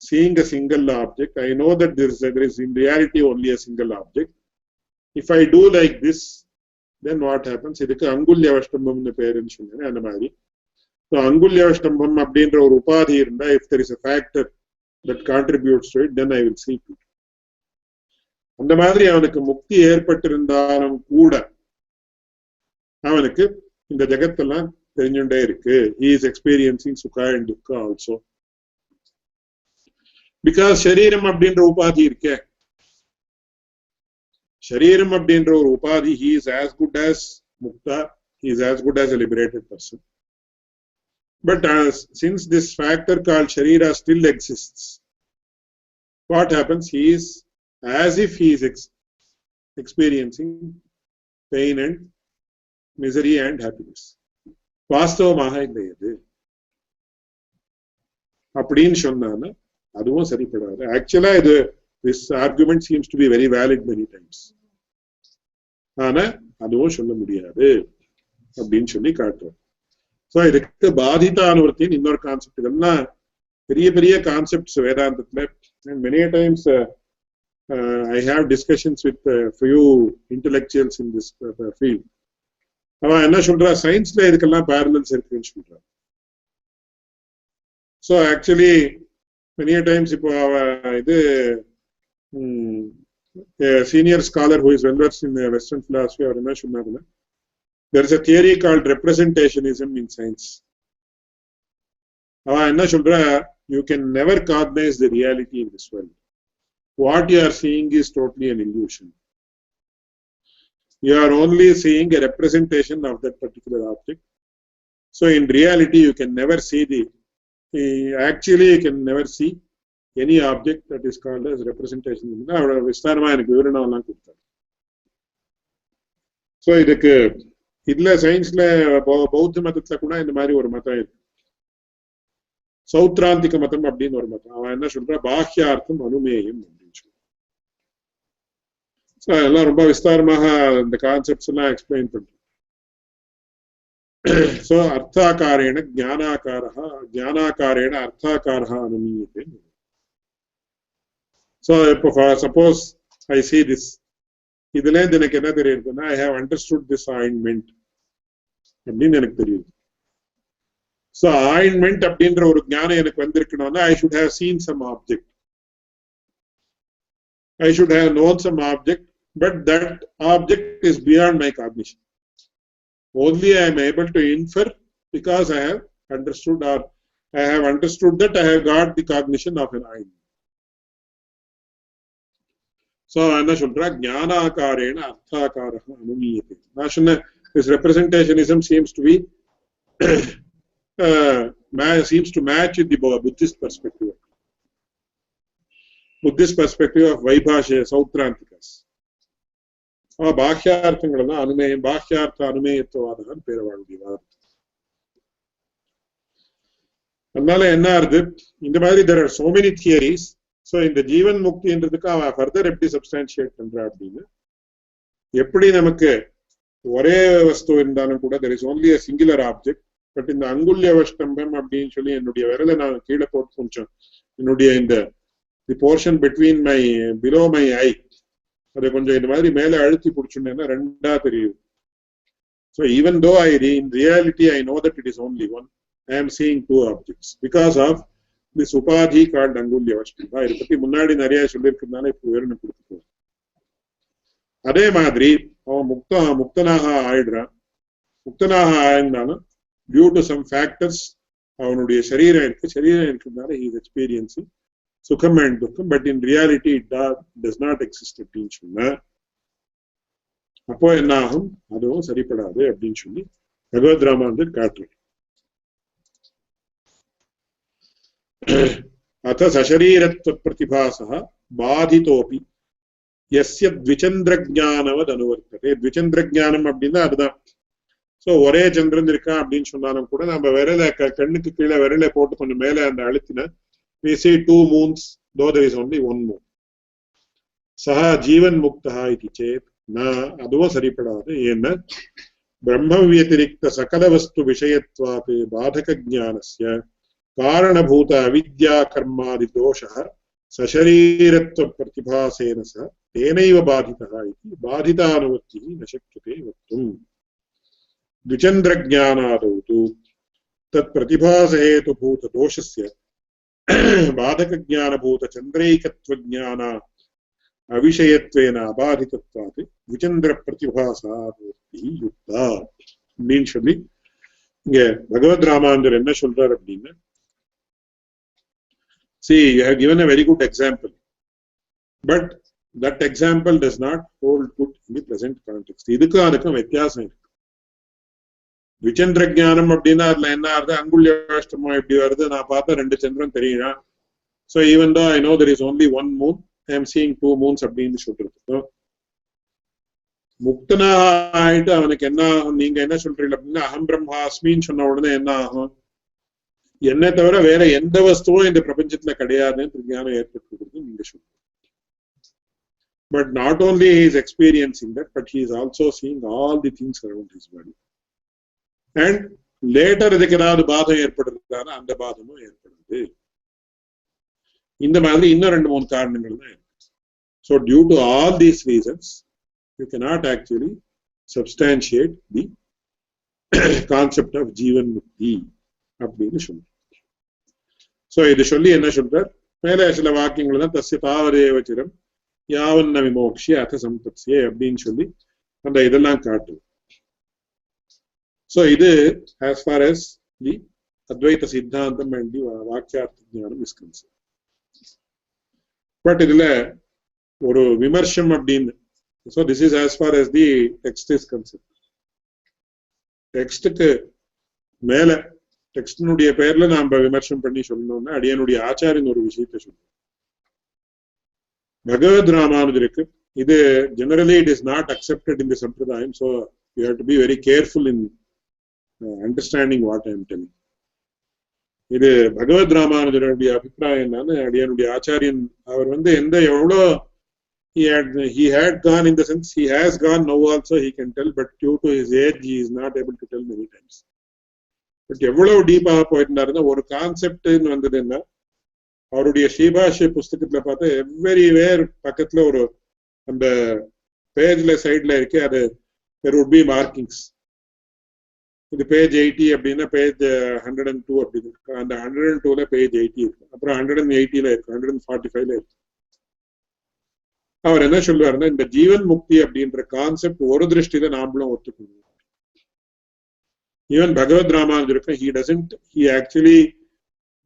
seeing a single object, I know that there is in reality only a single object. If I do like this, then what happens? இதுக்கு அங்குல்யவஷ்டம்பம்னு பேருன்னு சொன்னேன். அந்த மாதிரி அங்குல்யவஷ்டம்பம் அப்படின்ற ஒரு உபாதி இருந்தா, if there is a factor that contributes to it, then I will see two. அந்த மாதிரி அவனுக்கு முக்தி ஏற்பட்டிருந்தாலும் கூட அவனுக்கு இந்த ஜகத்தெல்லாம் தெரிஞ்சுட்டே இருக்கு. he is experiencing sukha and dukkha also, because சரீரம் அப்படின்ற உபாதி இருக்கே, சரீரம் அப்படின்ற ஒரு உபாதி, he is as good as mukta, he is as good as a liberated person. But since this factor called sharira still exists, what happens? He is as if he is experiencing pain and misery and happiness. வாஸ்தவமாக இல்லை. இது அப்படின்னு சொன்னான்னா அதுவும் சரிப்படாது. ஆக்சுவலா this argument seems to be very valid many times. ஆனா அதுவும் சொல்ல முடியாது அப்படின்னு சொல்லி காட்டுறோம். சோ இதுக்கு பாதிதானுவர்த்தின்னு இன்னொரு கான்செப்ட். இதெல்லாம் பெரிய பெரிய கான்செப்ட்ஸ் வேதாந்தத்துல. and many times I have discussions with few intellectuals in this field. அவன் என்ன சொல்றா, சயின்ஸ்ல இதுக்கெல்லாம் parallels இருக்குன்னு சொல்றான். so actually many times இப்போ இது a senior scholar who is well versed in Western philosophy அவர் என்ன சொன்னாருன்னா, there is a theory called representationism in science. அவன் என்ன சொல்றா, you can never cognize the reality in this world. What you are seeing is totally an illusion. You are only seeing a representation of that particular object. So in reality you can never see actually you can never see any object that is called as representation. அவரோட விஸ்தாரமா எனக்கு விவரணம் எல்லாம் கொடுத்தாரு. ஸோ இதுக்கு இதுல சயின்ஸ்ல பௌத்த மதத்துல கூட இந்த மாதிரி ஒரு மதம் இருக்கு, சௌத்ராந்திக மதம் அப்படின்னு ஒரு மதம். அவன் என்ன சொல்ற, பாஹ்யார்த்தம் அனுமேயம் அப்படின்னு சொல்றான். எல்லாம் ரொம்ப விஸ்தாரமாக இந்த கான்செப்ட்ஸ் எல்லாம் எக்ஸ்பிளைன் பண்றேன். So அர்த்தாகாரேண ஞானாகாரேண அர்த்தாகாரः அனுமீயதே. So suppose I see this, இதுல இருந்து எனக்கு என்ன தெரியுதுன்னா, I have understood this ointment அப்படின்னு எனக்கு தெரியுது. So ointment அப்படின்ற ஒரு ஞானம் எனக்கு வந்திருக்கணும்னா I should have seen some object, I should have known some object, but that object is beyond my cognition. Only I am able to infer because I have understood, or I have understood that I have got the cognition of an ointment. So என்ன சொல்றா, ஞானாகாரேண அர்த்தாகாரः அனுமீயதே. நான் சொன்ன this representationism seems to be seems to match with the Buddhist perspective. Buddhist perspective of Vaibhashya Sautrantikas. பாஹ்யார்த்தங்கள் எல்லாம் அனுமேயம், பாஹ்யார்த்த அனுமேயத்துவாதான் பேரவாளுடைய வாதம். அதனால என்ன ஆகுது, இந்த மாதிரி there are so many theories. So இந்த ஜீவன் முக்தின்றதுக்கு அவன் ஃபர்தர் எப்படி சப்ஸ்டான்ஷியேட் பண்றா அப்படின்னா, எப்படி நமக்கு ஒரே வஸ்து இருந்தாலும் கூட there is only a singular object, but இந்த அங்குல்யவஷ்டம்பம் அப்படின்னு சொல்லி என்னுடைய விரலை நான் கீழே போட்டு கொஞ்சம் என்னுடைய இந்த the portion between my below my I அதை கொஞ்சம் இந்த மாதிரி மேலே அழுத்தி பிடிச்சுட்டேன்னா ரெண்டா தெரியுது. So even though in reality I know that it is only one, I am seeing two objects because of this upadhi called அங்குல்யவஷ்டம்பா. இதை பத்தி முன்னாடி நிறைய சொல்லியிருக்கிறதுனால இப்போ விவரணம் கொடுத்துக்கோ. அதே மாதிரி அவன் முக்தனாக ஆயிடுறான். முக்தனாக ஆயிருந்தாலும் due to some factors அவனுடைய சரீரம் இருக்கிறதுனால he is experiencing சுகம் and துக்கம், but in reality it does not exist அப்படின்னு சொன்னா அப்போ என்ன ஆகும், அதுவும் சரிப்படாது அப்படின்னு சொல்லி பகவத் ராமானுஜர் காட்டுறார். அத சசரீரத்வ பிரதிபாசः பாதிதோபி யஸ்ய த்விச்சந்திரஜானவத் அனுவர்த்ததே. த்விச்சந்திரஜானம் அப்படின்னா அதுதான். சோ ஒரே சந்திரன் இருக்கா அப்படின்னு சொன்னாலும் கூட நம்ம விரலை கண்ணுக்கு கீழே விரலை போட்டு கொஞ்சம் மேலே அந்த அழுத்தின we see two moons though there is only one moon. சஹ ஜீவன் முக்தா இது சேத் ந, அதுவும் சரிப்படாது. ஏன்னா பிரம்ம வியதிரிக்த சகல வஸ்து விஷயத்வாத் பாதக ஞானஸ்ய காரணபூத அவித்யா கர்மாதி தோஷः சசரீரத்வ பிரதிபாசேன ச தேனைவ பாதிதः இதி பாதிதானுவர்த்திः ந சக்யதே வக்தும். द्विचन्द्रज्ञानादौ तु तत्प्रतिभासहेतुभूतदोषस्य बाधकज्ञानभूतचन्द्रैकत्वज्ञान अविषयत्वेन अबाधितत्वात् द्विचन्द्रप्रतिभासानुवृत्तिः युक्ता அப்படின்னு சொல்லி இங்க பகவத் ராமானுஜர் என்ன சொல்றார் அப்படின்னா, see you have given a very good example, but that example does not hold good in the present context. இதுக்கும் அதுக்கும் வித்தியாசம் இருக்கு. த்விச்சந்திரஜானம் அப்படின்னா அதுல என்ன ஆகுது, அங்குல்யவஷ்டமம் எப்படி வருது, நான் பார்த்தா ரெண்டு சந்திரன் தெரியுறா. So even though I know there is only one moon, I am seeing two moons அப்படின்னு சொல்றது. முக்தனா ஆயிட்டு அவனுக்கு என்ன ஆகும், நீங்க என்ன சொல்றீங்க அப்படின்னா அகம் பிரம்மாஸ்மின்னு சொன்ன உடனே என்ன ஆகும், என்னை தவிர வேற எந்த வஸ்துவும் இந்த பிரபஞ்சத்துல கிடையாதுன்னு ஞானம் ஏற்பட்டு நீங்க சொல்லுங்க. But not only he is experiencing that, but he is also seeing all the things around his body. And later இதுக்கு ஏதாவது பாதம் ஏற்படுறதுனால அந்த பாதமும் ஏற்படுது. இந்த மாதிரி இன்னும் 2-3 காரணங்கள் தான் இருக்கு. So due to all these reasons, you cannot actually substantiate the concept of Jivan Mukti அப்படின்னு சொல்லுங்க. So இது சொல்லி என்ன சொல்றார், மேலே சில வாக்கியங்கள் தான் தஸ்ய தாவதேவச்சிரம் யாவன்ன விமோக்ஷிய அத சம்பத்யே அப்படின்னு சொல்லி அந்த இதெல்லாம் காட்டுது. So இது as far as the Advaita Siddhantam and the Vakyartha Jnanam is concerned. But இதுல ஒரு விமர்சனம் அப்படின்னு, so this is as far as the text is concerned. டெக்ஸ்டுக்கு மேல டெக்ஸ்டினுடைய பேர்ல நாம விமர்சனம் பண்ணி சொல்லணும்னா அடியனுடைய ஆச்சாரியன் ஒரு விஷயத்தை சொல்லுவோம். பகவத் ராமானுஜருக்கு இது generally it is not accepted in the sampradayam, so you have to be very careful in understanding what I am telling. இது பகவத் ராமானுஜருடைய அபிப்பிராயம் என்னன்னு அடியனுடைய ஆச்சாரியன் அவர் எந்த எவ்வளோ he had gone, in the sense he has gone now also he can tell, but due to his age he is not able to tell many times. But எவ்வளவு டீப்பாக போயிருந்தாருன்னா ஒரு கான்செப்ட்னு வந்ததுன்னா அவருடைய ஸ்ரீபாஷ்ய புஸ்தகத்துல பார்த்தா எவ்ரிவேர் பக்கத்துல ஒரு அந்த பேஜ்ல சைட்ல இருக்கு, அது there would be markings. இது பேஜ் 80 அப்படின்னா பேஜ் 102 அப்படின்னு இருக்கு, அந்த 102ல பேஜ் 80 இருக்கு, அப்புறம் 180ல இருக்கு, 145ல இருக்கு. அவர் என்ன சொல்லுவாருன்னா இந்த ஜீவன் முக்தி அப்படின்ற கான்செப்ட் ஒரு திருஷ்டியில நாமளும் ஒத்துக்கணும். ஈவன் பகவத் ராமானுஜருக்கு he actually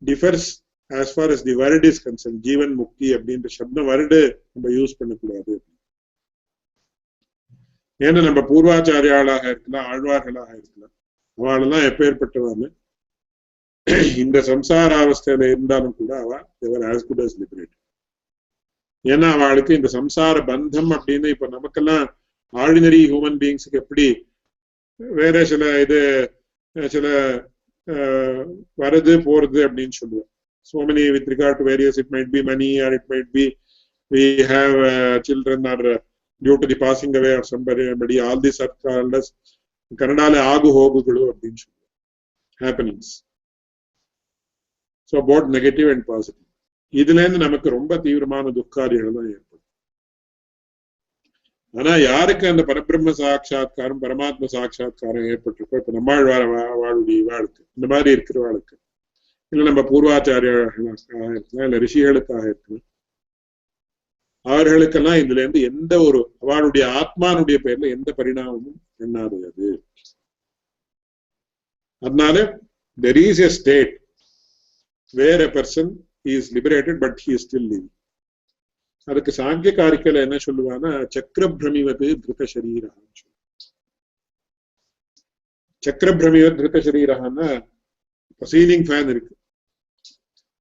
differs as far as the word is concerned. ஜீவன் முக்தி அப்படின்ற சப்த வேர்டு நம்ம யூஸ் பண்ணக்கூடாது. ஏன்னா நம்ம பூர்வாச்சாரியாளாக இருக்கலாம், ஆழ்வார்களாக இருக்கலாம், அவளெல்லாம் எப்பேற்பட்டவான்னு இந்த சம்சார அவஸ்தையில இருந்தாலும் கூட அவ தேவர் as good as liberated. ஏன்னா அவளுக்கு இந்த சம்சார பந்தம் அப்படின்னு இப்ப நமக்கெல்லாம் ஆர்டினரி ஹியூமன் பீயிங்ஸுக்கு எப்படி வேற சில வருது போறது அப்படின்னு சொல்லுவோம். So many with regard to various, it might be money or it might be we have children or due to the passing away of somebody, all these are called as kannadale agu hogugulu அப்படின்னு சொல்லுவோம், happenings. So both negative and positive. இதுல இருந்து நமக்கு ரொம்ப தீவிரமான துக்காரிகள் தான் ஏற்படும். ஆனா யாருக்கு அந்த பரபிரம்ம சாட்சா்காரம் பரமாத்ம சாட்சா்காரம் ஏற்பட்டிருக்கோ, இப்ப நம்மாழ்வார வாழுடைய வாழ்க்கை இந்த மாதிரி இருக்கிறவாளுக்கு, இல்ல நம்ம பூர்வாச்சாரியர்களுக்காக இருக்கலாம், இல்ல ரிஷிகளுக்காக இருக்கலாம், அவர்களுக்கெல்லாம் இதுல இருந்து எந்த ஒரு அவளுடைய ஆத்மானுடைய பேர்ல எந்த பரிணாமமும் எண்ணாதது. அதனால there is a state where a person he is liberated but he is still living. அதுக்கு சாங்கிய காரிக்கையில என்ன சொல்லுவான்னா சக்கரபிரமிவது திருத சரீரஹான்னு சொல்லுவாங்க. சக்கரபிரமிவது திருத சரீரஹான்னா சீலிங் ஃபேன் இருக்கு,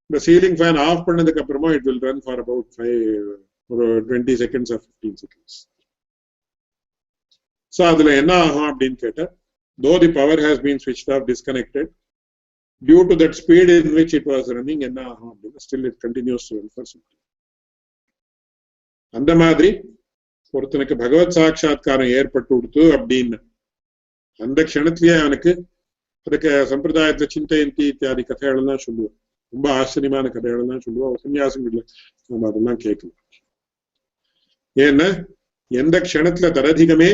இந்த சீலிங் ஃபேன் ஆஃப் பண்ணதுக்கு அப்புறமா it will run for about 20 seconds or 15 seconds. So அதுல என்ன ஆகும் அப்படின்னு கேட்டா, though the power has been switched off, disconnected, due to that speed in which it was running, என்ன ஆகும் அப்படின்னா still it continues to run for some time. அந்த மாதிரி ஒருத்தனுக்கு பகவத் சாட்சா்காரம் ஏற்பட்டு கொடுத்து அப்படின்னு அந்த க்ஷணத்திலேயே அவனுக்கு அதுக்கு சம்பிரதாயத்துல சிந்தையந்தி இத்தியாதி கதைகள்லாம் சொல்லுவோம், ரொம்ப ஆச்சரியமான கதைகள்லாம் சொல்லுவோம், உபன்யாசங்கள்ல நம்ம அதெல்லாம் கேட்கலாம். ஏன்னா எந்த க்ஷணத்துல தரதிகமே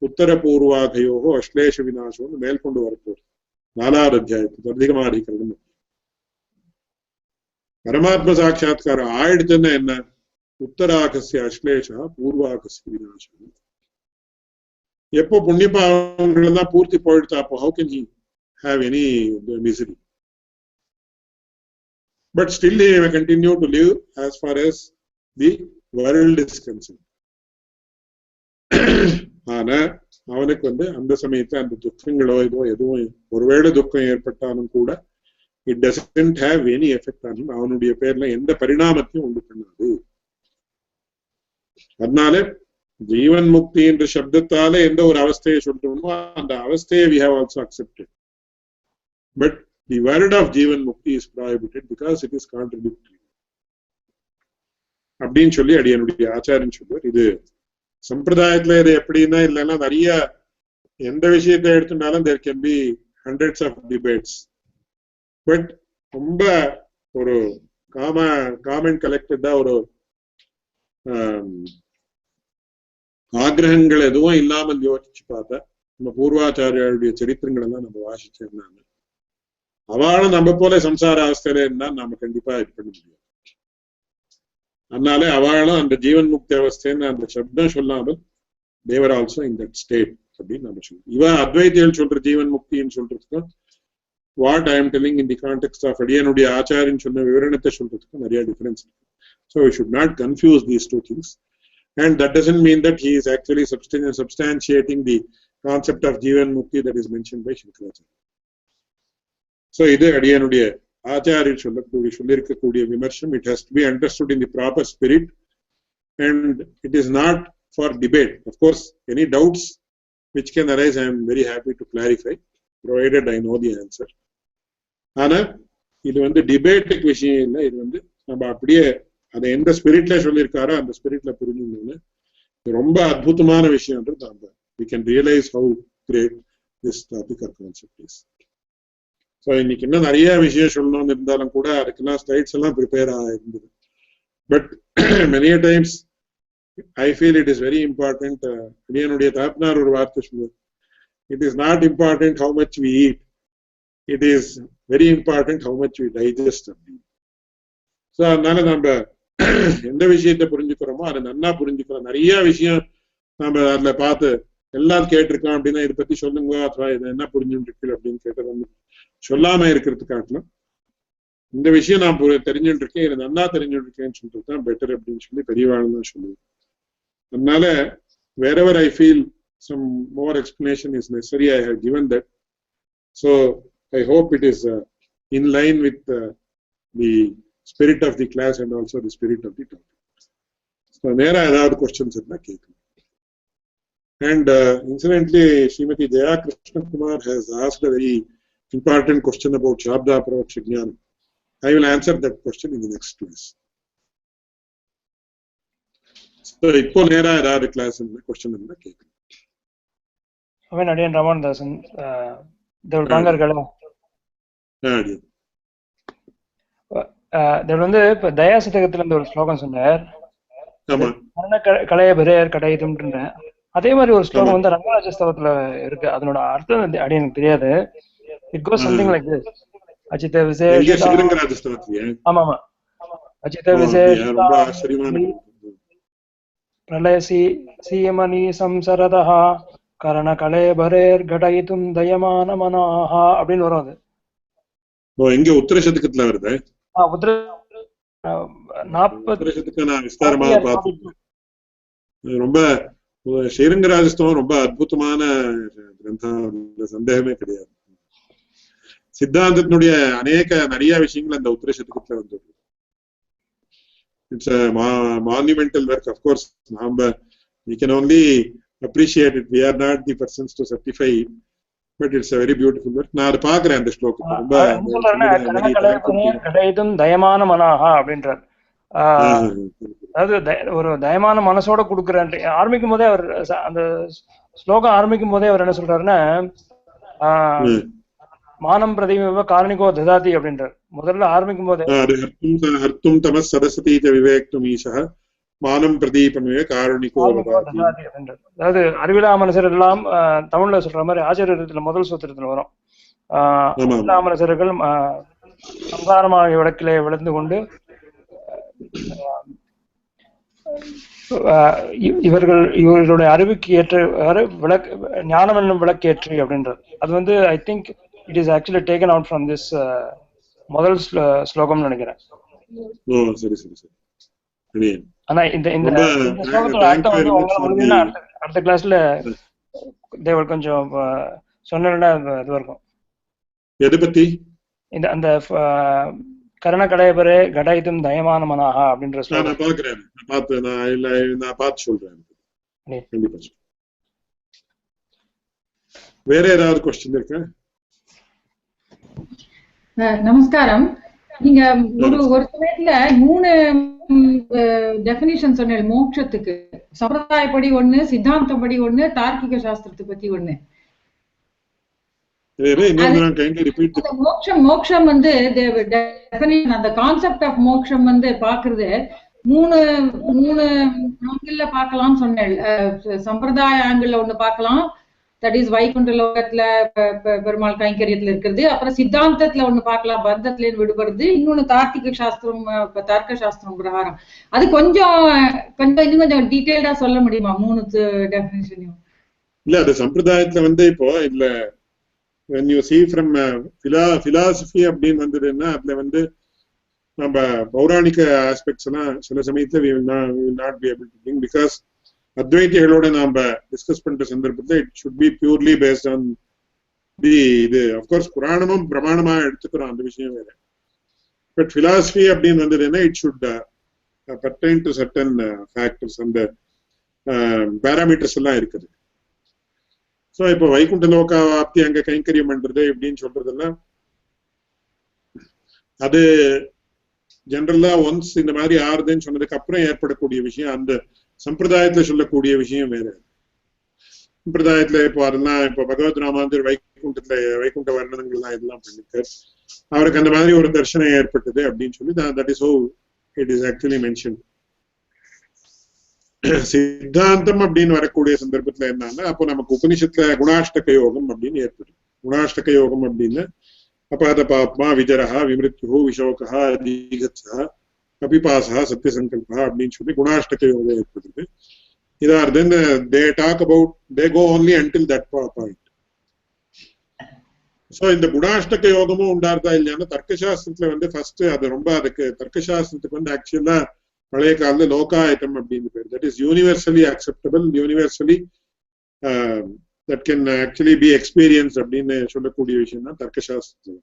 உத்தர பூர்வாகயோகோ அஸ்லேஷ விநாசம்னு மேற்கொண்டு வரப்போகுது 4வது அத்தியாயத்துக்கு அதிகமாதிகரணம். பரமாத்ம சாட்சா்காரம் ஆயிடுச்சுன்னா என்ன, உத்தராகசிய அஸ்லேஷா பூர்வாகசிய விநாசம். எப்போ புண்ணிய பாவங்கள் தான் பூர்த்தி போயிடுச்சா, அப்போ how can he have any misery? But still he may continue to live as far as the world is concerned. ஆனா அவனுக்கு அந்த சமயத்துல அந்த துக்கங்களோ ஏதோ எதுவும் ஒருவேளை துக்கம் ஏற்பட்டாலும் கூட it doesn't have any effect on him. அவனுடைய பேர்ல எந்த பரிணாமத்தையும் உண்டு பண்ணாது. அதனால ஜீவன் முக்தி என்ற சப்தத்தால எந்த ஒரு அவஸ்தையை சொல்றோமோ அந்த அவஸ்தையை we have also accepted. But the word of Jivan Mukti is prohibited because it is contradictory. அப்படின்னு சொல்லி அடியனுடைய ஆச்சாரியன் சொல்வார். இது சம்பிரதாயத்துல இது எப்படின்னா இல்லைன்னா நிறைய எந்த விஷயத்தை எடுத்துட்டாலும் there can be hundreds of debates. But ரொம்ப ஒரு காமன் கலெக்டடா ஒரு ஆகிரகங்கள் எதுவும் இல்லாமல் யோசிச்சு பார்த்தா நம்ம பூர்வாச்சாரியாருடைய சரித்திரங்கள் எல்லாம் நம்ம வாசிச்சிருந்தாங்க. அவளும் நம்ம போல சம்சார அவஸ்தையில இருந்தா நாம கண்டிப்பா இது பண்ண முடியாது. அதனால அவளும் அந்த ஜீவன் முக்தி அவஸ்தைன்னு அந்த சப்தம் சொல்லாமல் தேவர் ஆல்சோ இன் தட் ஸ்டேட் அப்படின்னு நம்ம சொல்லுவோம். இவன் அத்வைத்திகள் சொல்ற ஜீவன் முக்தின்னு சொல்றதுக்கும் what I am telling in the context of அடியனுடைய ஆச்சாரியன் சொன்ன விவரணத்தை சொல்றதுக்கும் நிறைய டிஃபரன்ஸ் இருக்கு. So we should not confuse these two things, and that doesn't mean that he is actually substantiating the concept of Jivan Mukti that is mentioned by Shankaracharya. So idu adiyanuடைய ஆச்சாரியர் சொல்லிருக்கக்கூடிய விமர்சனம், it has to be understood in the proper spirit and it is not for debate. Of course, any doubts which can arise, I am very happy to clarify provided I know the answer. ஆனா இது வந்து டிபேட்டுக்கு விஷயம் இல்லை. இது வந்து நம்ம அப்படியே அதை எந்த ஸ்பிரிட்ல சொல்லியிருக்காரோ அந்த ஸ்பிரிட்ல புரிஞ்சுக்கணும்னு ரொம்ப அற்புதமான விஷயம்ன்றது அந்த we can realize how great this topic or concept is. So இன்னைக்கு இன்னும் நிறைய விஷயம் சொல்லணும்னு இருந்தாலும் கூட அதுக்கெல்லாம் ஸ்லைட்ஸ் எல்லாம் ப்ரிப்பேர் ஆயிருந்தது. But many times I feel it is very important. என்னுடைய தாப்னார் ஒரு வார்த்தை சொல்லுவார், it is not important how much we eat, it is very important how much we digest அப்படின்னு. ஸோ அதனால நம்ம எந்த விஷயத்த புரிஞ்சுக்கிறோமோ அதை நல்லா புரிஞ்சுக்கிறோம். நிறைய விஷயம் நம்ம அதுல பார்த்து எல்லாம் கேட்டிருக்கோம் அப்படின்னா இதை பத்தி சொல்லுங்க அथवा இதை என்ன புரிஞ்சுட்டு இருக்கு அப்படின்னு கேட்டது சொல்லாம இருக்கிறது காட்டலாம். இந்த விஷயம் நான் தெரிஞ்சுட்டு இருக்கேன், இதை நல்லா தெரிஞ்சுட்டு இருக்கேன்னு சொல்லிட்டு தான் பெட்டர் அப்படின்னு சொல்லி பெரியவாழ்னு தான் சொல்லுவேன். அதனால wherever I feel some more explanation is necessary, I have given that. So I hope it is in line with the spirit of the class and also the spirit of the topic. So நேரா ஏதாவது questions இருந்தா கேட்கலாம். And incidentally, Srimati Jaya Krishna Kumar has asked a very important question about Shabda Pravaksha Jnana. I will answer that question in the next class. So இப்போ நேரா ஏதாவது கிளாஸ் question இருந்தா கேட்கலாம். அவன் அடியன் ரமணதாசன் பாங்கர்களா வந்து இப்ப தயாசதகத்துல இருந்து ஒரு ஸ்லோகம் சொன்னார், கலைய பெரியார் கடையுதுன்னு. அதே மாதிரி ஒரு ஸ்லோகம் வந்து ரங்கராஜஸ்தவத்துல இருக்கு. அதனோட அர்த்தம் அடியனுக்கு தெரியாது. It goes something like this: Achyuta விசேஷ. ஆமா ஆமா. அச்சித விசேஷ பிரளயசி சீமனி சம்சரதஹ கரண கலேபரேர் கடயிதும் தயமான மனாஹ அப்படின்னு வரும். அது எங்க உத்தரசதகத்துல வருது. உத்தர 40 நான் விஸ்தாரமா பார்த்தேன். ரொம்ப ஸ்ரீரங்கராஜஸ்தவம் ரொம்ப அற்புதமான கிரந்தம், சந்தேகமே கிடையாது. சித்தாந்தத்தினுடைய நிறைய விஷயங்கள் அந்த உத்தரசதகத்துல வந்து it's monumental work. Of course, we can only appreciate it. We are not the persons to certify it, but it's a very beautiful work. நான் அதை பார்க்கிறேன் அந்த ஸ்லோகத்தை. ரொம்ப தயமான மனாஹா அப்படின்றார். அதாவது ஒரு தயமான மனசோட கொடுக்குறேன். ஆரம்பிக்கும் போதே அவர் அந்த ஸ்லோகம் ஆரம்பிக்கும் போதே அவர் என்ன சொல்றாருன்னா, மானம் பிரதிம காரணிகோ ததாதி அப்படின்றார். முதல்ல ஆரம்பிக்கும் போதே ஹர்த்தும் தமஸ் சரஸ்வதி விவேக்தும் ஈஷா மானம் பிரதீபமே காரணிகோ ததாதி அப்படின்றார். அதாவது அறிவிலா மனசர் எல்லாம் தமிழ்ல சொல்ற மாதிரி ஆச்சாரியத்துல முதல் சூத்திரத்துல வரும். அறிவிலா மனசர்கள் சம்சாரமாக விளக்கிலே விழுந்து கொண்டு இவர்களுடைய அறிவுக்கு ஏற்ற ஞானம் என்னும் விளக்கேற்றி அப்படின்றது. அது வந்து I think it is actually taken out from this முதல் ஸ்லோகம் நினைக்கிறேன். ஆனா இந்த ஸ்லோகத்தோட அர்த்தம் வந்து உங்களை அடுத்த கிளாஸ்ல தேவல் கொஞ்சம் சொன்னா இதுவா இருக்கும். எது பத்தி? இந்த அந்த கரண கடைபரே கடைதும் தயமான மனாஹா அப்படின்ற நான் பாக்குறேன். நான் பார்த்து சொல்றேன். வேற ஏதாவது கொஸ்டின் இருக்கா? நமஸ்காரம். நீங்க ஒரு சமயத்துல 3 டெஃபினிஷன் சொன்னீங்க மோட்சத்துக்கு. சம்பிரதாயப்படி ஒண்ணு, சித்தாந்தப்படி ஒண்ணு, தார்க்கிக சாஸ்திரத்தை பத்தி ஒண்ணு. மோட்சம் வந்து அந்த கான்செப்ட் ஆஃப் மோட்சம் வந்து பாக்குறது 3 ஆங்கிள் பார்க்கலாம்னு சொன்னேன். சம்பிரதாய ஆங்கிள் ஒண்ணு பார்க்கலாம், தட் இஸ் வைகுண்ட லோகத்துல பெருமாள் கைங்கரியத்துல இருக்கிறது. அப்புறம் சித்தாந்தத்துல ஒண்ணு பார்க்கலாம், பந்தத்துல விடுபடுறது. இன்னொன்னு தார்க்கிக சாஸ்திரம், தர்க்க சாஸ்திரம் பிரகாரம். அது கொஞ்சம் இன்னும் கொஞ்சம் டீடைல்டா சொல்ல முடியுமா 3 டெஃபினிஷனையும்? இல்ல, அது சம்பிரதாயத்துல வந்து இப்போ இல்ல when you see from philosophy அப்படின்னு வந்ததுன்னா அதுல வந்து நம்ம பௌராணிக ஆஸ்பெக்ட்ஸ் எல்லாம் சில சமயத்துல we will not be able to bring, because அத்வைதிகளோட நாம டிஸ்கஸ் பண்ற சந்தர்ப்பத்தில் it should be purely based on the இது. அப்கோர்ஸ் புராணமும் பிரமாணமா எடுத்துக்கிறோம், அந்த விஷயம் வேற. பட் பிலாசபி அப்படின்னு வந்ததுன்னா it should pertain to certain factors, அந்த பேராமீட்டர்ஸ் எல்லாம் இருக்குது. ஸோ இப்போ வைகுண்ட லோகாப்தி அங்க கைங்கரியம் பண்றது எப்படின்னு சொல்றதெல்லாம் அது ஜெனரலா ஒன்ஸ் இந்த மாதிரி ஆறுதுன்னு சொன்னதுக்கு அப்புறம் ஏற்படக்கூடிய விஷயம். அந்த சம்பிரதாயத்துல சொல்லக்கூடிய விஷயம் வேற. சம்பிரதாயத்துல இப்போ அதெல்லாம் இப்போ பகவத் ராமாந்தர் வைகுண்ட வர்ணனங்கள்லாம் இதெல்லாம் பண்ணிருக்கார். அவருக்கு அந்த மாதிரி ஒரு தர்சனம் ஏற்பட்டது அப்படின்னு சொல்லி that is how it is actually mention. சித்தாந்தம் அப்படின்னு வரக்கூடிய சந்தர்ப்பத்துல என்னன்னா, அப்போ நமக்கு உபனிஷத்துல குணாஷ்டக யோகம் அப்படின்னு ஏற்படும். குணாஷ்டக யோகம் அப்படின்னு அபாத பாப்மா விஜரஹா விமிருத்யு விஷோகா தீகத்ஸா அபிபாசா சத்தியசங்கல்பா அப்படின்னு சொல்லி குணாஷ்டக யோகம் ஏற்படுது. Either then they talk about they go only until that point. So இந்த குணாஷ்டக யோகமும் உண்டாருதா இல்லையானா தர்க்கசாஸ்திரத்துல வந்து ஃபர்ஸ்ட் அது ரொம்ப அதுக்கு தர்க்கசாஸ்திரத்துக்கு வந்து ஆக்சுவலா பழைய காலத்துல லோகாயத்தம் அப்படின்னு பேர். That is universally acceptable, universally that can actually be experienced அப்படின்னு சொல்லக்கூடிய விஷயம் தான் தர்க்கசாஸ்திரத்துல.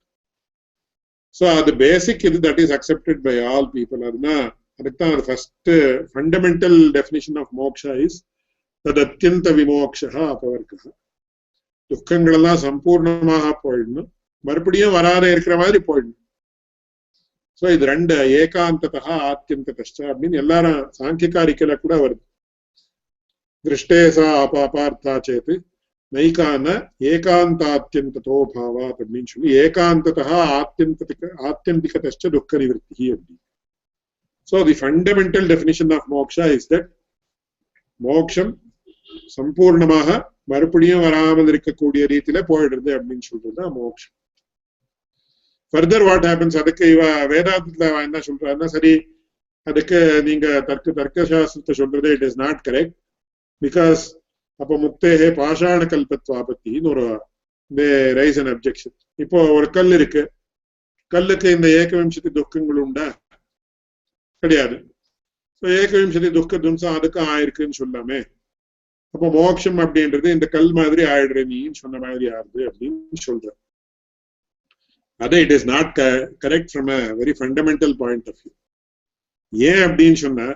ஸோ அது பேசிக் இது, that is accepted by all people. அதுக்கு தான் ஃபர்ஸ்ட் ஃபண்டமெண்டல் டெஃபினிஷன் ஆஃப் மோக்ஷா இஸ் தத் அத்தியந்த விமோக்ஷா அபவர்க்கா. துக்கங்கள் எல்லாம் சம்பூர்ணமாக போயிடணும், மறுபடியும் வராத இருக்கிற மாதிரி போயிடணும். ஸோ இது ரெண்டு ஏகாந்ததா ஆத்தியந்ததா அப்படின்னு எல்லாரும் சாங்கியகாரிக்கல கூட வருது. திருஷ்டேசா அபார்த்தா சேத்து நைகான ஏகாந்தாத்தியந்ததோ பாவாத் அப்படின்னு சொல்லி ஏகாந்ததா ஆத்தியந்திகதச்ச துக்க நிவர்த்தி அப்படின்னு. So the fundamental definition of மோக்ஷா இஸ் தட் மோக்ஷம் சம்பூர்ணமாக மறுபடியும் வராமல் இருக்கக்கூடிய ரீதியில போயிடுறது அப்படின்னு சொல்றது மோக்ஷம். ஃபர்தர் வாட் ஹேப்பன்ஸ், அதுக்கு இவ வேதாந்தத்துல என்ன சொல்றாருன்னா, சரி அதுக்கு நீங்க தர்க்க சாஸ்திரத்தை சொல்றது it is not correct, because அப்போ முக்தேகே பாஷாண கல்பத்வாபத்தின்னு ஒரு ரைஸ் அன் அப்ஜெக்ஷன். இப்போ ஒரு கல் இருக்கு, கல்லுக்கு இந்த ஏகவிம்சதி துக்கங்கள் உண்டா? கிடையாது. ஏகவிம்சதி துக்க தும்சம் அதுக்கு ஆயிருக்குன்னு சொல்லாமே. அப்போ மோட்சம் அப்படின்றது இந்த கல் மாதிரி ஆயிடுற நீன்னு சொன்ன மாதிரி ஆறுது அப்படின்னு சொல்ற. அது it is not correct from a very fundamental point of view. ஏன் அப்படின்னு சொன்னா,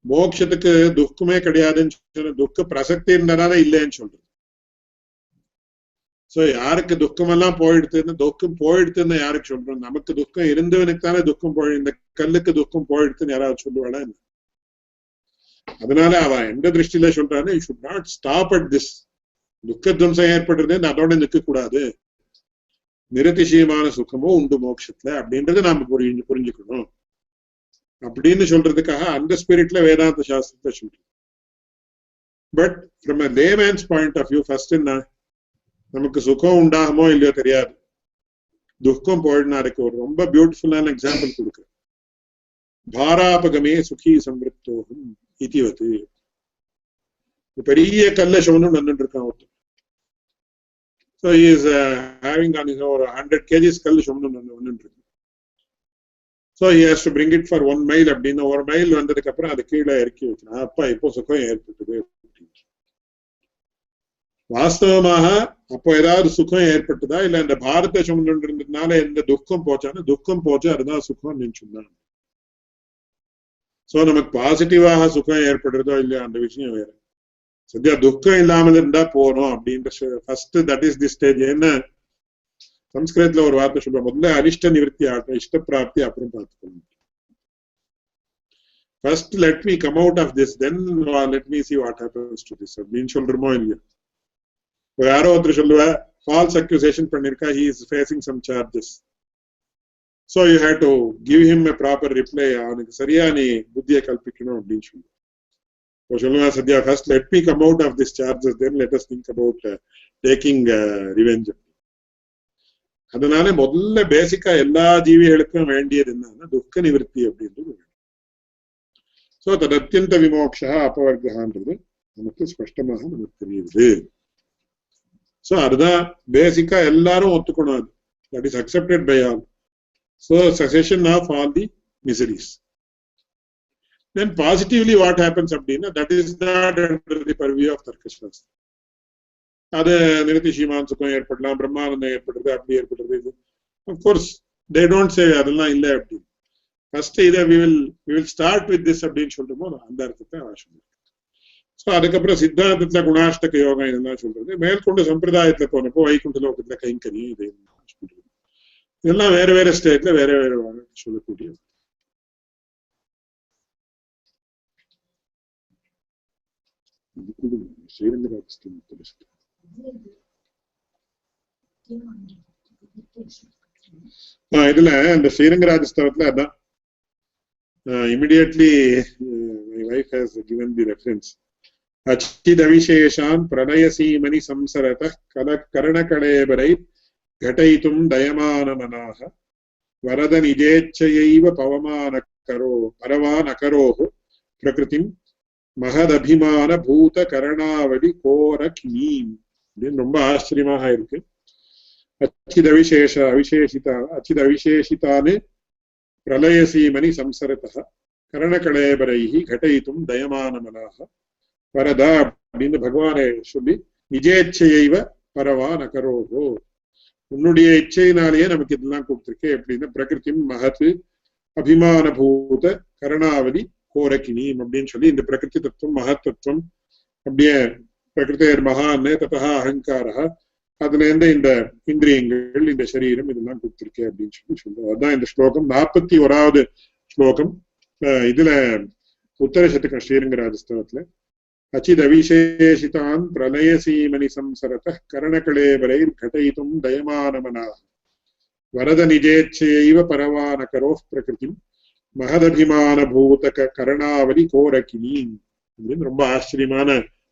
மோட்சத்துக்கு துக்கமே கிடையாதுன்னு சொன்ன, துக்க பிரசக்தி இருந்தனால இல்லைன்னு சொல்றது. சோ யாருக்கு துக்கமெல்லாம் போயிடுத்துன்னு, துக்கம் போயிடுத்துன்னு யாருக்கு சொல்றோம்? நமக்கு துக்கம் இருந்தவனுக்கு தானே துக்கம் போய், இந்த கல்லுக்கு துக்கம் போயிடுத்துன்னு யாராவது சொல்லுவாளா? அதனால அவ எந்த திருஷ்டியில சொல்றாரு, you should not stop at this. துக்க துவம்சம் ஏற்படுறது அதோட நிற்க கூடாது, நிரதிசயமான சுகமும் உண்டு மோட்சத்துல அப்படின்றத நாம புரிஞ்சுக்கணும் அப்படின்னு சொல்றதுக்காக அந்த ஸ்பிரிட்ல வேதாந்த சாஸ்திரத்தை சொல்றோம். But from a layman's point of view, first என்ன, நமக்கு சுகம் உண்டாகுமோ இல்லையோ தெரியாது, துக்கம் போயிடுனா அதுக்கு ஒரு ரொம்ப பியூட்டிஃபுல்லான எக்ஸாம்பிள் கொடுக்குறேன். பாராபகமே சுகி சம்ருத்தோகம் இதிவத்து. பெரிய கல்ல சோன்னு வந்துட்டு இருக்கான் ஒருத்தர். So he is having on his over 100 kgs கல் சோன்னு வந்துட்டு இருக்கு. So he has to bring it for 1 mile அப்படின்னு. ஒரு மைல் வந்ததுக்கு அப்புறம் அது கீழே இறக்கி வைக்கணும். அப்பா இப்போ சுகம் ஏற்பட்டது. வாஸ்தவமாக அப்போ ஏதாவது சுகம் ஏற்பட்டதா இல்ல அந்த பாரத சுமந்து இருந்ததுனால எந்த துக்கம் போச்சான்னு? துக்கம் போச்சு, அதுதான் சுகம் நினைச்சுதான். சோ நமக்கு பாசிட்டிவாக சுகம் ஏற்படுறதோ இல்லையா அந்த விஷயம் வேற. சத்யா துக்கம் இல்லாமல் இருந்தா போறோம் அப்படின்ற first that is the stage. என்ன சம்ஸ்கிருதத்துல ஒரு வார்த்தை சொல்லுவாங்க, முதல்ல அனிஷ்ட நிவர்த்தி ஆகட்டும், இஷ்ட பிராப்தி அப்புறம் பார்த்துக்கணும். First let me come out of this, then let me see what happens to this அப்படின்னு சொல்றோமோ இல்லையா? யாரோ ஒருத்தர் சொல்லுவா false accusation பண்ணிருக்கா, he is facing some charges, so you have to give him a proper reply. அவனுக்கு சரியா நீ புத்தியை கல்பிக்கணும் அப்படின்னு சொல்லுவா. இப்போ சொல்லுவா Sathya, first let me come out of this charges, then let us think about taking revenge. அதனால முதல்ல பேசிக்கா எல்லா ஜீவிகளுக்கும் வேண்டியது என்னன்னா துக்க நிவர்த்தி அப்படின்றது. சோ தத்யந்த விமோக்ஷா அபவர்கன்றது நமக்கு ஸ்பஷ்டமாக நமக்கு தெரியுது. சோ அதுதான் பேசிக்கா எல்லாரும் ஒத்துக்கணும். அது that is accepted by all. So cessation of all the miseries. Then positively what happens அப்படின்னா, that is not under the purview of Tarkashastra. அது நிரதிஷிமான் சுகம் ஏற்படலாம், பிரம்மானந்தம் ஏற்படுறது, அப்படி ஏற்படுறது. Of course they don't say அதெல்லாம் இல்லை அப்படின்னு. ஃபர்ஸ்ட் இதை we will start with this அப்படின்னு சொல்றோமோ அந்த அர்த்தத்தை அவசியம். ஸோ அதுக்கப்புறம் சித்தாந்தத்துல குணாஷ்டக யோகம் இதெல்லாம் சொல்றது, மேற்கொண்டு சம்பிரதாயத்துல போனப்போ வைகுண்ட லோகத்துல கைங்கரியம் இது சொல்றது, இதெல்லாம் வேற வேற ஸ்டேட்ல வேற வேற சொல்லக்கூடிய. இதுல இந்த ஸ்ரீரங்கராஜஸ்தவத்துல அதான் immediately my wife has given the reference. Achidavisheshan pranayasīmani samsaratah karanakalebarai ghatayitum dayamanamanaha varada nijechayaiva paravānakarohu prakritim mahadabhimana bhūta karanavali koraknīm. இது ரொம்ப ஆச்சரியமாக இருக்கு. அச்சிதவிசேஷிதானு பிரளயசீமனி சம்சரதः கரணகலேபரைஹ घटयितुं दयमानमनाः வரதா அப்படின்னு பகவானை சொல்லி, நிஜேச்சையைவ பரவான் அகரோஹோ, உன்னுடைய இச்சையினாலேயே நமக்கு இதெல்லாம் கொடுத்திருக்கே அப்படின்னு. பிரகிருதி மகத் அபிமானபூத கரணாவதி கோரக்கினீம் அப்படின்னு சொல்லி இந்த பிரகிருதி தத்துவம் மகத் தத்துவம் அப்படியே பிரகிருதேர் மகான் ததா அகங்காரா, அதுல இருந்து இந்த இந்திரியங்கள் இந்த சரீரம் இதெல்லாம் கொடுத்திருக்கே அப்படின்னு சொல்லி சொல்றோம். அதுதான் இந்த ஸ்லோகம் 41வது ஸ்லோகம். இதுல உத்தர சதகம் ஸ்ரீரங்கராஜஸ்தவத்துல அச்சிதவிசேஷிதான் பிரளயசீமனி சம்சரதः கரணகலேபரைர் घटयितुं दयमानमनाः வரத நிஜேச்சையைவ பரவானகரோஹ் பிரகிருதிம் மகதபிமானபூத கரணாவலி கோரக்கினீம் அப்படின்னு ரொம்ப ஆச்சரியமான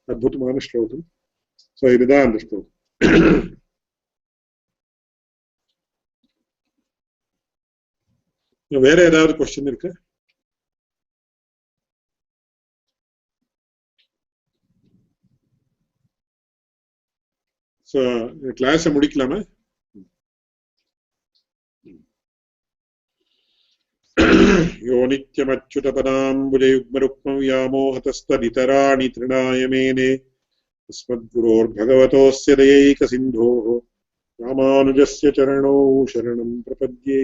அற்புதமான ஸ்லோகம். சோ இதுதான் அந்த ஸ்லோகம். வேற ஏதாவது क्वेश्चन இருக்கு? So class முடிக்கலாமா? யோ நித்யமச்சுதபதாம்புஜயுக்மருக்மம் व्यामोहतस्तदितराणि तृणाय मेने अस्मद्गुरोर्भगवतोऽस्य दयैकसिन्धोः रामानुजस्य चरणौ शरणं प्रपद्ये.